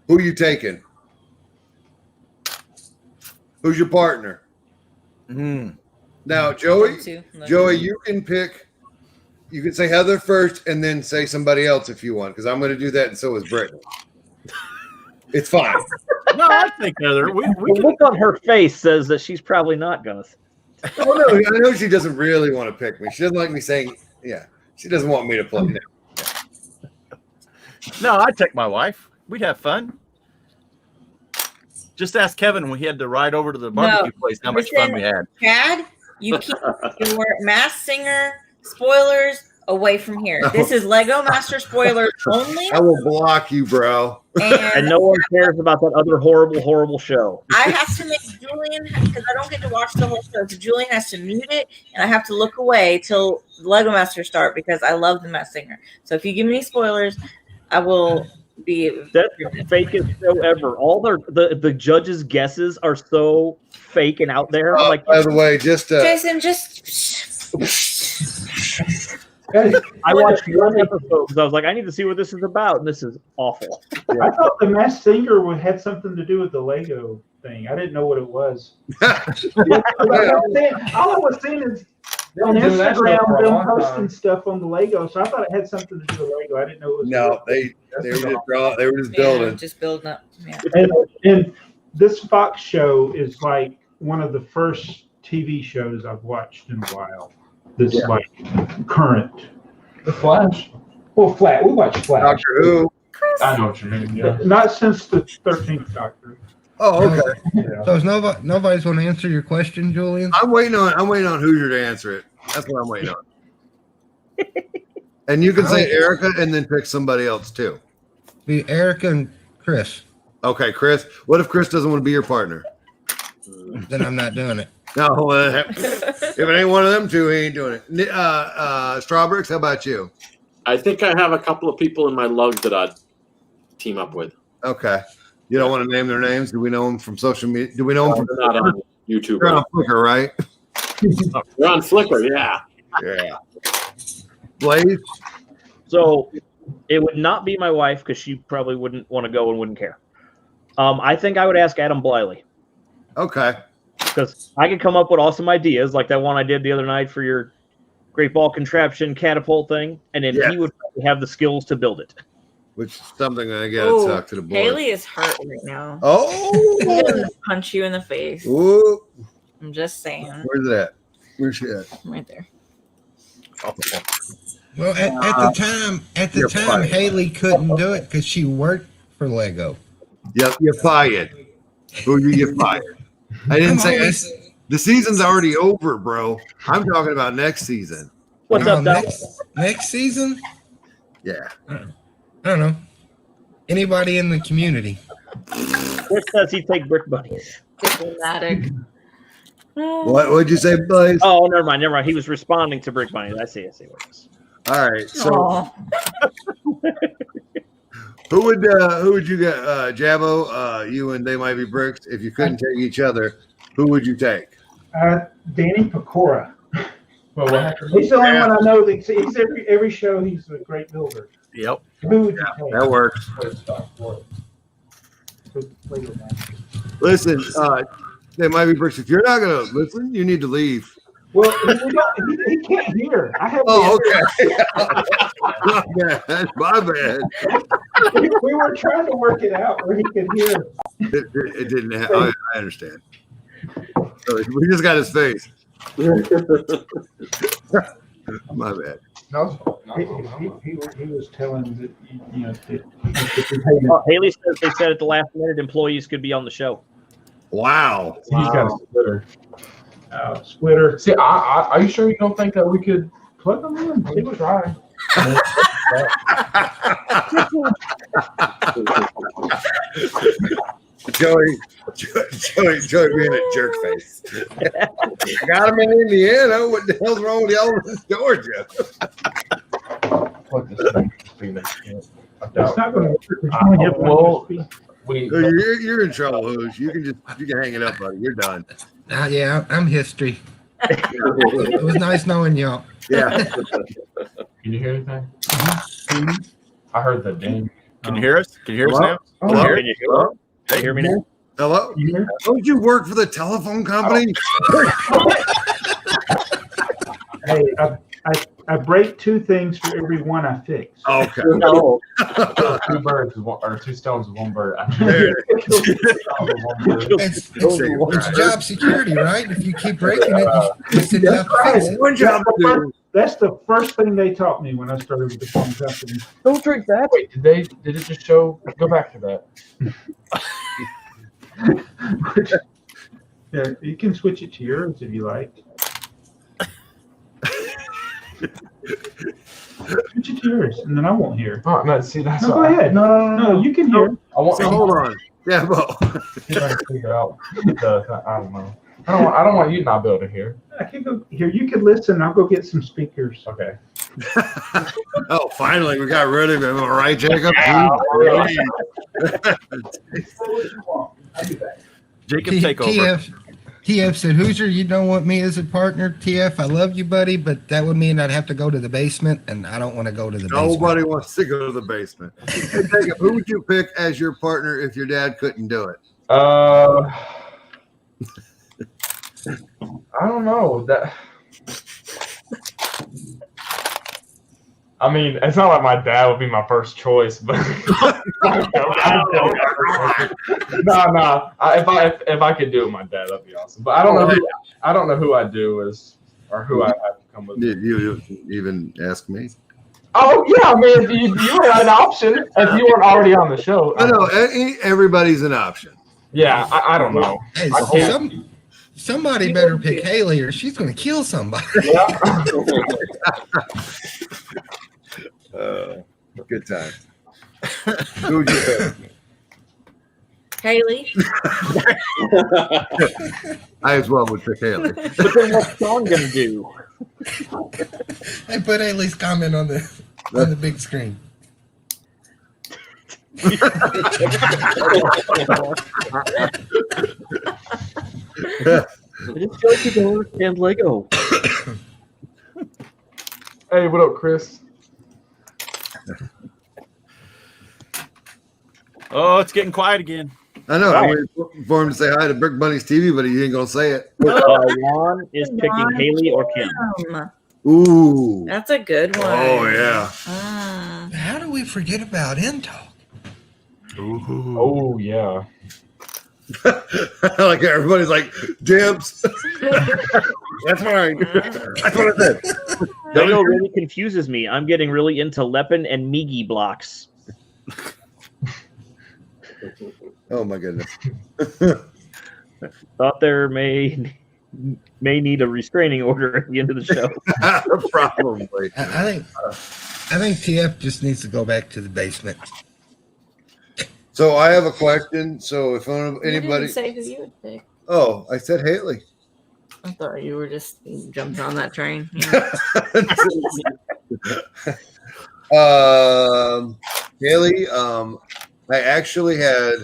who you taking? Who's your partner? Mm. Now, Joey, Too. Joey, you can pick. You can say Heather first, and then say somebody else if you want, because I'm going to do that, and so is Brittany. It's fine. No, I think Heather. We The can. look on her face says that she's probably not gonna. Oh no, I know she doesn't really want to pick me. She doesn't like me saying, yeah. She doesn't want me to play. No. No, I'd take my wife. We'd have fun. Just ask Kevin when he had to ride over to the barbecue place how much fun we had. Chad, you keep your Masked Singer spoilers away from here. This is Lego Master spoilers only, I will block you, bro. And and no one cares about that other horrible, horrible show. I have to make Julian, because I don't get to watch the whole show, so Julian has to mute it, and I have to look away till the Lego Master start because I love the Masked Singer. So if you give me spoilers, I will be. That's the fakest show ever. All the judges' guesses are so fake and out there. I'm like, By the way, just Jason, just. I watched one episode because I was like, I need to see what this is about, and this is awful. I thought the Masked Singer had something to do with the Lego thing. I didn't know what it was. All I was seeing is on They've been doing that Instagram stuff for a them long posting time. stuff on the Lego, so I thought it had something to do with Lego. I didn't know it was. no, they were just building. Just building up. Yeah. And this Fox show is like one of the first TV shows I've watched in a while. That's like current. The Flash. Well, we watch Flash. Doctor Who. I know what you mean. Yeah. Not since the 13th Doctor. Oh, okay. Yeah. So is nobody's going to answer your question, Julian? I'm waiting on Hoosier to answer it. That's what I'm waiting on. And you can say Erica and then pick somebody else too. Be Erica and Chris. Okay, Chris. What if Chris doesn't want to be your partner? Then I'm not doing it. No, if it ain't one of them two, he ain't doing it. Strawbricks, how about you? I think I have a couple of people in my lug that I'd team up with. Okay. You don't want to name their names? Do we know them from social media? Do we know them They're from not on YouTube. They're on Flickr, right? They're on Flickr, yeah. Yeah. Blaze? So it would not be my wife because she probably wouldn't want to go and wouldn't care. I think I would ask Adam Bliley Okay. because I could come up with awesome ideas like that one I did the other night for your Great Ball Contraption catapult thing, and then Yes. he would probably have the skills to build it. Which is something I got to Ooh, talk to the board. Haley is hurt right now. Oh. I'm gonna punch you in the face. Ooh. I'm just saying. Where's it at? Where's she at? Right there. Well, at the You're time, fired. Haley couldn't do it because she worked for Lego. Yep, you're fired. Who you fired? I didn't I'm say always- the season's already over, bro. I'm talking about next season. What's No, up, Doc? next season? Yeah. I don't know. Anybody in the community? Chris says he'd take Brick Buddies. Diplomatic. What'd you say, Blaze? Oh, never mind. He was responding to Brick Buddies. I see what it is. All right. So Aw. who would you get? Jabbo, you and They Might Be Bricks. If you couldn't take each other, who would you take? Danny Pecora. Well, what happened? He's the only one I know that he's every show. He's a great builder. Yep. Who would you take? That works. Lego Master. Listen, They Might Be Bricks. If you're not gonna listen, you need to leave. Well, he can't hear. I have. Oh, okay. My bad. We were trying to work it out where he could hear. It didn't. I understand. So we just got his face. My bad. No, He was telling that Haley says they said at the last minute employees could be on the show. Wow. he's got a splitter. Splitter. See, are you sure you don't think that we could plug them in? We could try. Joey being a jerk face. I got him in Indiana. What the hell's wrong with y'all in Georgia? Plug this thing. It's not going to work. We only have one Well, USB. You're in trouble, Hoosh. You can hang it up, buddy. You're done. Yeah, I'm history. It was nice knowing y'all. Yeah. Can you hear anything? I heard the ding. Can you hear us? Can you hear us now? Hello? Can you hear, can you hear me now? Hello? You hear? Don't you work for the telephone company? Hey, I break two things for every one I fix. Okay. No. Two birds with or two stones with one bird. There it It's job security, right? If you keep breaking it, you sit down to fix is. it. One job to do. That's the first thing they taught me when I started with the phone company. Don't drink that. Wait, did it just show? Go back to that. Yeah, you can switch it to yours if you like. Switch it to yours, and then I won't hear. Oh no, see that's No, go what ahead. No, you can hear. I want So hold on. Yeah, but to figure out. I don't know. I don't want you to not be able to hear. I can go here. You can listen. I'll go get some speakers. Okay. oh, finally we got rid of him. All right, Jacob. Jacob, take over. TF said, Hoosier, you don't want me as a partner. TF, I love you, buddy, but that would mean I'd have to go to the basement, and I don't want to go to the basement. Nobody wants to go to the basement. Hey, Jacob, who would you pick as your partner if your dad couldn't do it? I don't know that. I mean, it's not like my dad would be my first choice, but no. If I could do it with my dad, that'd be awesome. But I don't know who I do or who I have to come with. Did you even ask me? Oh yeah, I mean, if you were an option if you weren't already on the show. I know everybody's an option. Yeah, I don't know. Hey, I can't. somebody better pick Haley, or she's going to kill somebody. Yeah. Good time. Who would you pick? Haley. I as well would pick Haley. But then what's Sean gonna do? Hey, put Haley's comment on the big screen. I just feel like you don't understand Lego. Hey, what up, Chris? Oh, it's getting quiet again. I know. I waited for him to say hi to Brick Bunny's TV, but he ain't gonna say it. Juan is picking Haley or Kim. Ooh. That's a good one. Oh yeah. How do we forget about InTalk? Ooh. Oh yeah. Like everybody's like, Dibs. That's fine. That's what I said. Lego really confuses me. I'm getting really into Lepin and Migi blocks. Oh my goodness. Thought there may need a restraining order at the end of the show. Probably. I think TF just needs to go back to the basement. So I have a question. So if You anybody, didn't say who you would pick. oh, I said Haley. I thought you were just jumping on that train. Haley, I actually had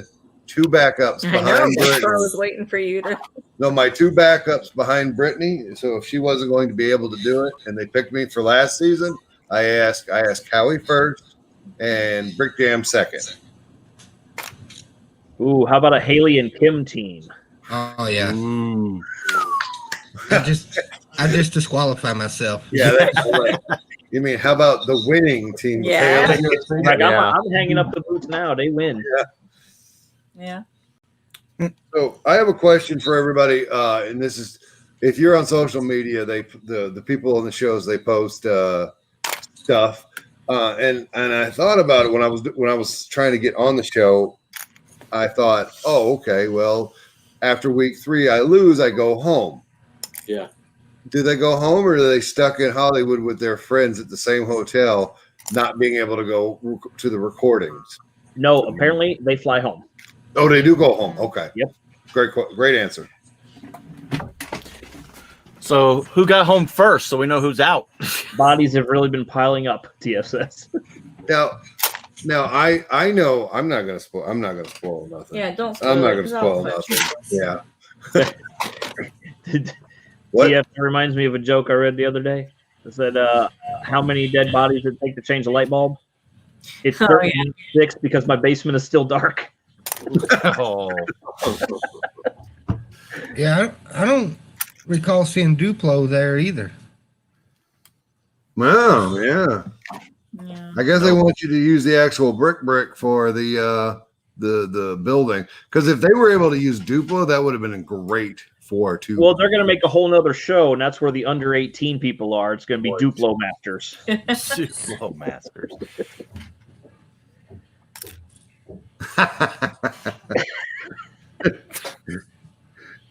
two backups I know. behind That's why I Brittany. was waiting for you to. No, my two backups behind Brittany. So if she wasn't going to be able to do it, and they picked me for last season, I asked Howie first and Brick Jam second. Ooh, how about a Haley and Kim team? Oh yeah, Ooh. I just disqualify myself. Yeah, that's right. You mean how about the winning team? with Yeah. Haley? Like, Yeah. I'm hanging up the boots now. They win. Yeah. So I have a question for everybody, and this is if you're on social media, the people on the shows, they post stuff. And I thought about it when I was trying to get on the show. I thought, oh, okay, well, after week 3, I lose, I go home. Yeah. Do they go home, or are they stuck in Hollywood with their friends at the same hotel, not being able to go to the recordings? No, apparently they fly home. Oh, they do go home. Okay. Yep. Great answer. So who got home first? So we know who's out. Bodies have really been piling up. TF says. Now I know I'm not gonna spoil nothing. Yeah, don't. I'm not gonna because spoil I'll nothing. fuck Yeah. What? TF reminds me of a joke I read the other day. It said, how many dead bodies did it take to change a light bulb? It's Oh, 36 because my basement is still dark. Oh, Yeah, I don't recall seeing Duplo there either. Wow. Yeah. Yeah. I guess they want you to use the actual brick for the building, because if they were able to use Duplo, that would have been great for two. Well, they're going to make a whole nother show, and that's where the under 18 people are. It's going to be Duplo Masters. Duplo Masters.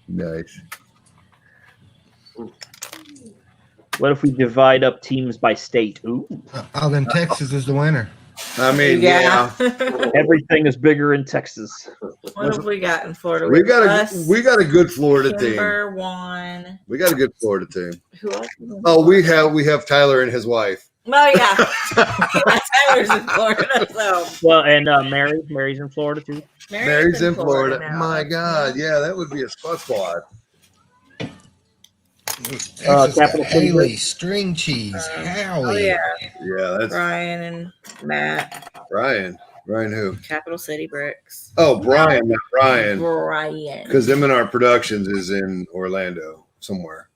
Nice. What if we divide up teams by state? Ooh, Oh, then Texas is the winner. I mean, yeah. everything is bigger in Texas. What have we got in Florida? We got Us, a good Florida team. Kimber won. We got a good Florida team. Who else? is in Oh, Florida? we have Tyler and his wife. Oh yeah. Tyler's in Florida. So Well, and Mary's in Florida too. Mary's in Florida. now. My God, yeah, that would be a squad. Texas Capital City Haley, Break. string cheese, Oh Howie. yeah. Yeah, that's Brian and Matt. Brian. Brian who? Capital City Bricks. Oh, Brian, not Ryan. Brian. Because M&R Productions is in Orlando somewhere.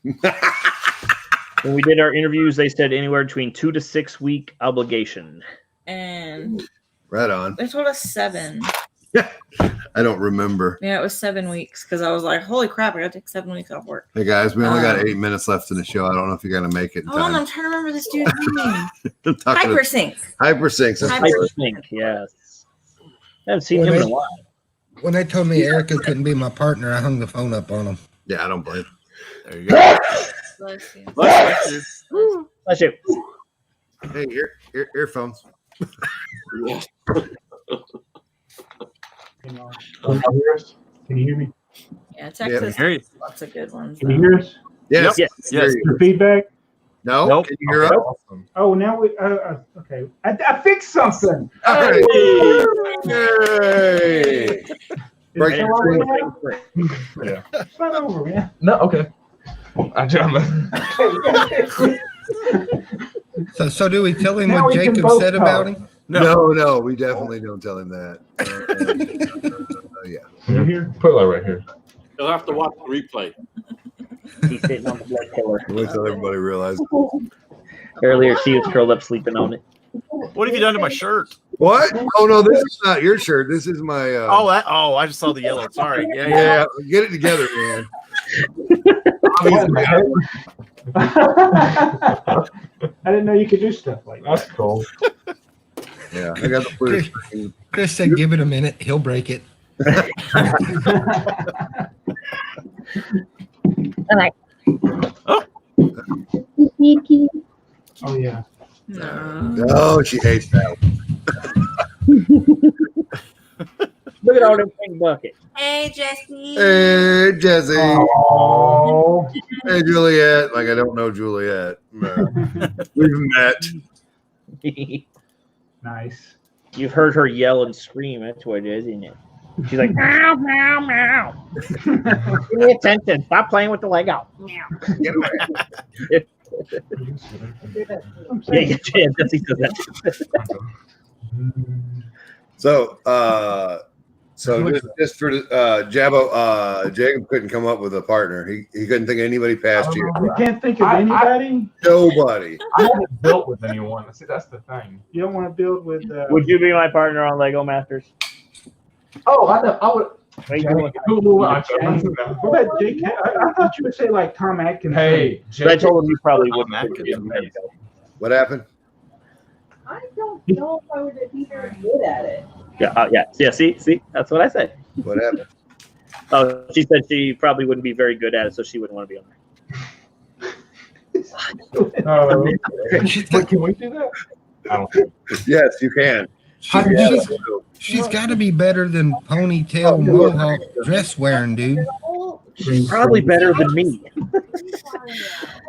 When we did our interviews, they said anywhere between 2 to 6 week obligation. And Right on. they told us 7. I don't remember. Yeah, it was 7 weeks because I was like, holy crap, I got to take 7 weeks off work. Hey guys, we only got 8 minutes left in the show. I don't know if you're gonna make it in Hold on, time. I'm trying to remember this dude's name. I'm talking to Hypersync. Hypersync. Hypersync, yes. I haven't seen him in a while. When they told me Erica couldn't be my partner, I hung the phone up on them. Yeah, I don't blame. There you go. Bless you. Bless you. That's it. Hey, earphones. Can you hear us? Can you hear me? Yeah, Texas. Hear you. Lots of good ones. Can you hear us? Yes. Yep. Hear Yes. you. Your feedback? No. Nope. Can you hear us? Awesome. Oh, now we. Okay. I fixed something. Hey. Is Break it your over screen. now? It's not over, man. No, okay. So do we tell him Now what we can Jacob both said talk. about him? No, we definitely don't tell him that. Yeah. Can you hear? Put it right here. You'll have to watch the replay. He's sitting on the blood killer. Wait till everybody realizes. Earlier, she was curled up sleeping on it. What have you done to my shirt? What? Oh no, this is not your shirt. This is my. I just saw the yellow. Sorry. Yeah. yeah. Get it together, man. I didn't know you could do stuff like That's that. cool. Yeah, I got the footage. Chris said, "Give it a minute, he'll break it." Oh yeah. No. Oh, she hates that. Look at all them pink buckets. Hey, Jesse. Hey, Jesse. Oh. Hey, Juliet. Like I don't know Juliet. No. We've met. Nice. You've heard her yell and scream. That's what it is, isn't it? She's like, meow, meow, meow. Give me attention. Stop playing with the Lego. Meow. Get away. I'm Yeah, saying, Jesse says that. So just for Jabbo, Jacob couldn't come up with a partner. He couldn't think of anybody past you. you can't think of anybody. Nobody. I haven't built with anyone. See, that's the thing. You don't want to build with. Would you be my partner on Lego Masters? Oh, I know. I would. How you doing? Cool. I What about JK? I thought you would say like Tom Atkins. Hey, But I told him you probably Tom wouldn't. Atkins is amazing. What happened? I don't know if I would be very good at it. Yeah. See, that's what I said. What happened? Oh, she said she probably wouldn't be very good at it, so she wouldn't want to be on there. Oh, She's got, can we do that? I don't think. Yes, you can. she's got to be better than ponytail mohawk dress wearing, dude. She's probably better than me.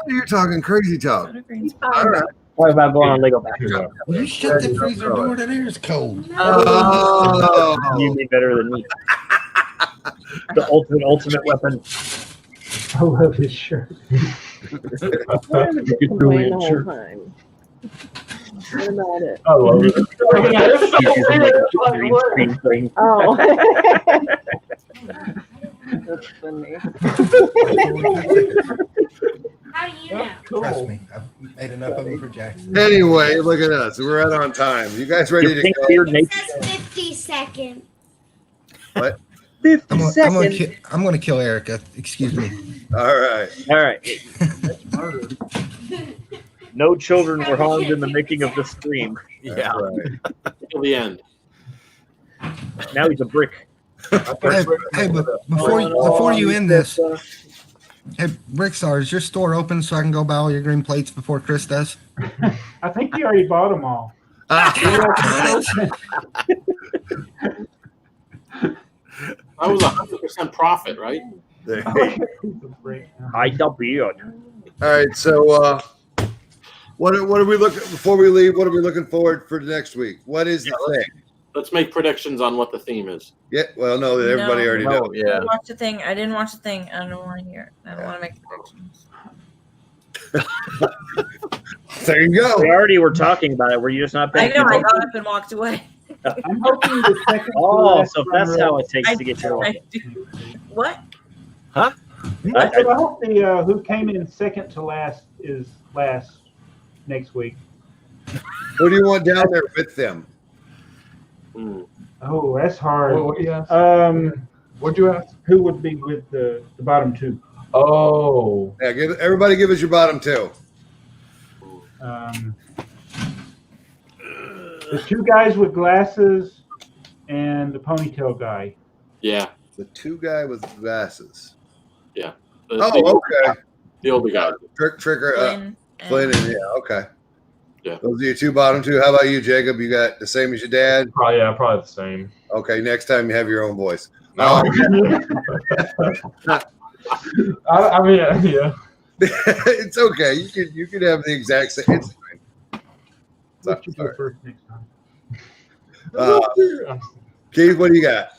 You're talking crazy talk. All right. What about going on Lego back? Will you shut the freezer door? That air's cold. Oh. You'd be better than me. The ultimate weapon. I love his shirt. What about it? I love it. Oh. That's funny. How do you know? Trust me, I've made enough of them for Jackson. Anyway, look at us. We're right on time. You guys ready Your to pink go? beard It naked. says 50 seconds. What? 50 I'm seconds. gonna kill Erica. Excuse me. All right. All right. No children were harmed in the making of this stream. Yeah. That's right. Till the end. Now he's a brick. Hey, but before you end this, hey, Brickstar, is your store open so I can go buy all your green plates before Chris does? I think you already bought them all. That was 100% profit, right? I beard. All right. So, what are we looking before we leave? What are we looking forward for next week? What is the thing? Let's make predictions on what the theme is. Yeah. Well, no, everybody No. already Oh, knows. I yeah. didn't watch the thing. I didn't watch the thing. I don't want to hear it. I don't want to make predictions. There you go. We already were talking about it. Were you just not I paying know. I attention? got up and walked away. I'm hoping the second. to Oh, last so that's how it takes I, to get you. I do. What? I hope the who came in second to last is last next week. Who do you want down there with them? Hmm. Oh, that's hard. What do you ask? What'd you ask? Who would be with the bottom two? Oh, Yeah. Everybody give us your bottom two. The two guys with glasses and the ponytail guy. Yeah. The two guy with glasses. The, Oh, okay. the older guy. Trigger. Flynn and- Flynn and yeah. Okay. Yeah. Those are your two bottom two. How about you, Jacob? You got the same as your dad? probably the same. Okay. Next time you have your own voice. No. I mean, yeah. It's okay. You can have the exact same. It's fine. Let you go first next time. Keith, what do you got?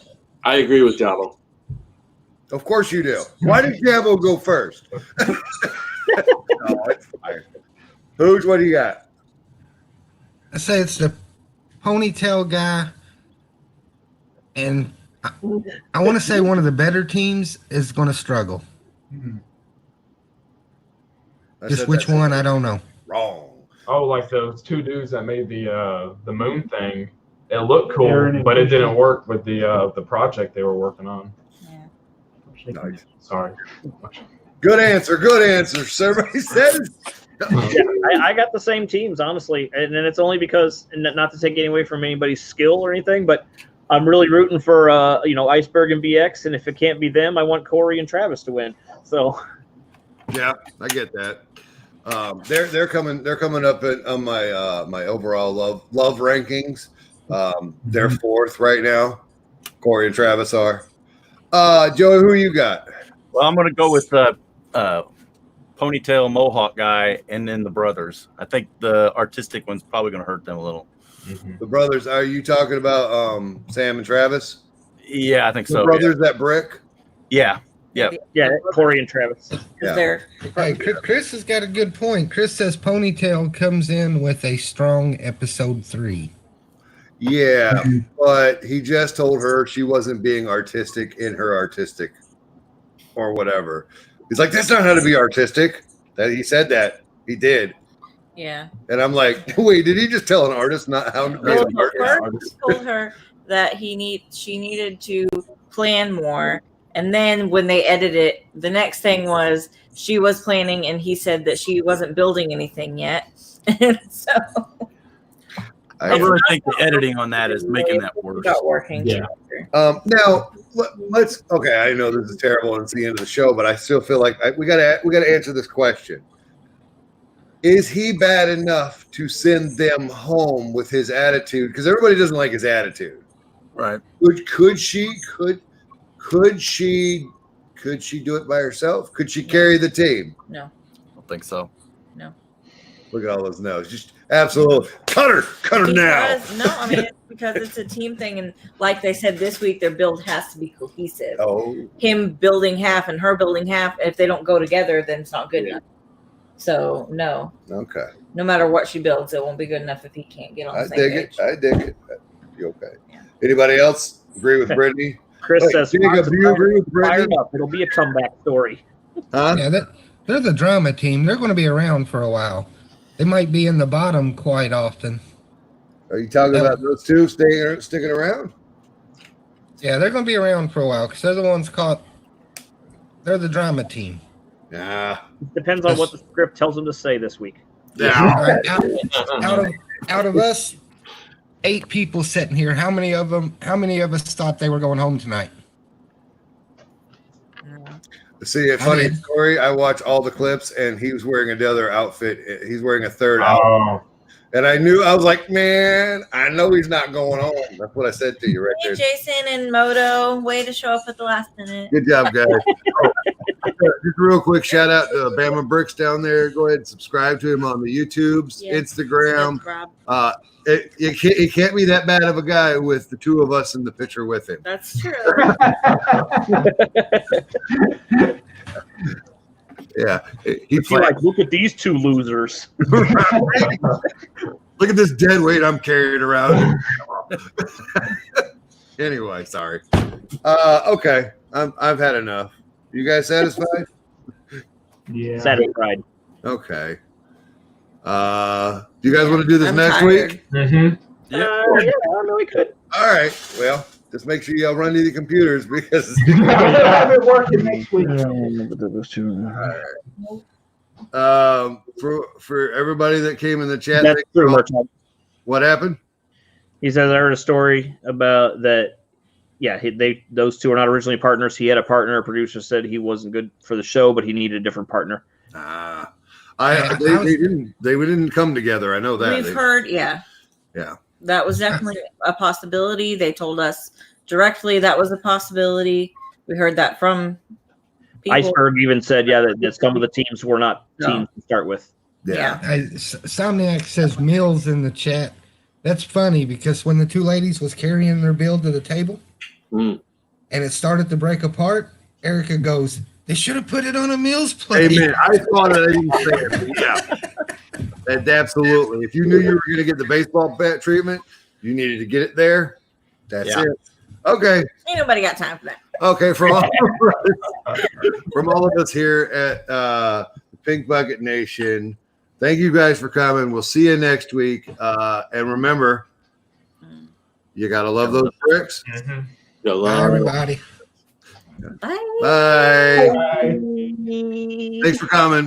I agree with Jabo. Of course you do. Why did Jabo go first? No, it's fine. Hooge, what do you got? I say it's the ponytail guy, and I want to say one of the better teams is going to struggle. I Just said which that's one, I don't know. Wrong. Oh, like those two dudes that made the moon thing. It looked cool, Aaron and but it didn't Christian. work with the project they were working on. Yeah. Nice. Sorry. Good answer. Good answer. Everybody says. Yeah, I got the same teams, honestly, and it's only because, and not to take anything away from anybody's skill or anything, but I'm really rooting for Iceberg and BX, and if it can't be them, I want Corey and Travis to win. So Yeah, I get that. They're coming up on my my overall love rankings. They're fourth right now. Corey and Travis are. Joey, who you got? Well, I'm going to go with the ponytail mohawk guy and then the brothers. I think the artistic one's probably going to hurt them a little. The brothers. Are you talking about Sam and Travis? Yeah, I think The so. brothers that brick. Yeah. Yep. yeah, Corey and Travis. Yeah. They're Hey, Chris has got a good point. Chris says ponytail comes in with a strong episode 3. Yeah, but he just told her she wasn't being artistic in her artistic or whatever. He's like, that's not how to be artistic. That he said that. He did. yeah. And I'm like, wait, did he just tell an artist not how to be Well, an artist? first he told her that she needed to plan more. And then when they edited it, the next thing was she was planning, and he said that she wasn't building anything yet. And so I really think the editing on that is making that worse. not working. Yeah. Now let's. Okay, I know this is terrible and it's the end of the show, but I still feel like we gotta answer this question. Is he bad enough to send them home with his attitude? Because everybody doesn't like his attitude. Right. Could she do it by herself? Could she carry the team? No. I don't think so. Look at all those no's. Just absolutely cut her now. Because, no, I mean, it's because it's a team thing. And like they said this week, their build has to be cohesive. Oh, Him building half and her building half, if they don't go together, then it's not good enough. So, no. okay. No matter what she builds, it won't be good enough if he can't get on the I same dig page. it. I dig it. You okay? Yeah. Anybody else agree with Brittany? Chris Wait, says, Jacob, do you agree with fired Brittany? up. It'll be a comeback story. Huh? Yeah, they're the drama team. They're going to be around for a while. They might be in the bottom quite often. Are you talking about those two sticking around? Yeah, they're going to be around for a while because they're the ones caught. They're the drama team. Nah. Depends on what the script tells them to say this week. All right, out of us, 8 people sitting here, how many of us thought they were going home tonight? See, a funny story. I watched all the clips, and he was wearing another outfit. He's wearing a third outfit. And I was like, man, I know he's not going home. That's what I said to you right Hey, there. Jason and Moto, way to show up at the last minute. Good job, guys. Just real quick, shout out to Bama Bricks down there. Go ahead and subscribe to him on the YouTubes, Yeah. Instagram. Rob. He can't be that bad of a guy with the two of us in the picture with him. That's true. Yeah, He like, look at these two losers. Look at this dead weight I'm carrying around. Anyway, sorry. Okay, I've had enough. You guys satisfied? Yeah. Satisfied. Okay. Do you guys want to do this I'm next tired. week? Mm-hmm. Yeah, no, we could. All right. Well, just make sure y'all run to the computers because. I'll have it working next week. For everybody that came in the chat, That's true, Murtaugh. what happened? He says I heard a story about that. Yeah, those two are not originally partners. He had a partner. A producer said he wasn't good for the show, but he needed a different partner. They didn't come together. I know that. We've heard, yeah. That was definitely a possibility. They told us directly that was a possibility. We heard that from people. Iceberg even said, that some of the teams were not teams to start with. Yeah. Somniac says Mills in the chat. That's funny because when the two ladies was carrying their bill to the table and it started to break apart, Erica goes, they should have put it on a Mills plate. Hey, man, I thought I didn't say it. Yeah. And absolutely. If you knew you were going to get the baseball bat treatment, you needed to get it there. That's it. Okay. Ain't nobody got time for that. Okay. From all of us here at Pink Bucket Nation, thank you guys for coming. We'll see you next week. And remember, you got to love those bricks. Mm-hmm. Bye, everybody. Bye. Bye. Bye. Thanks for coming.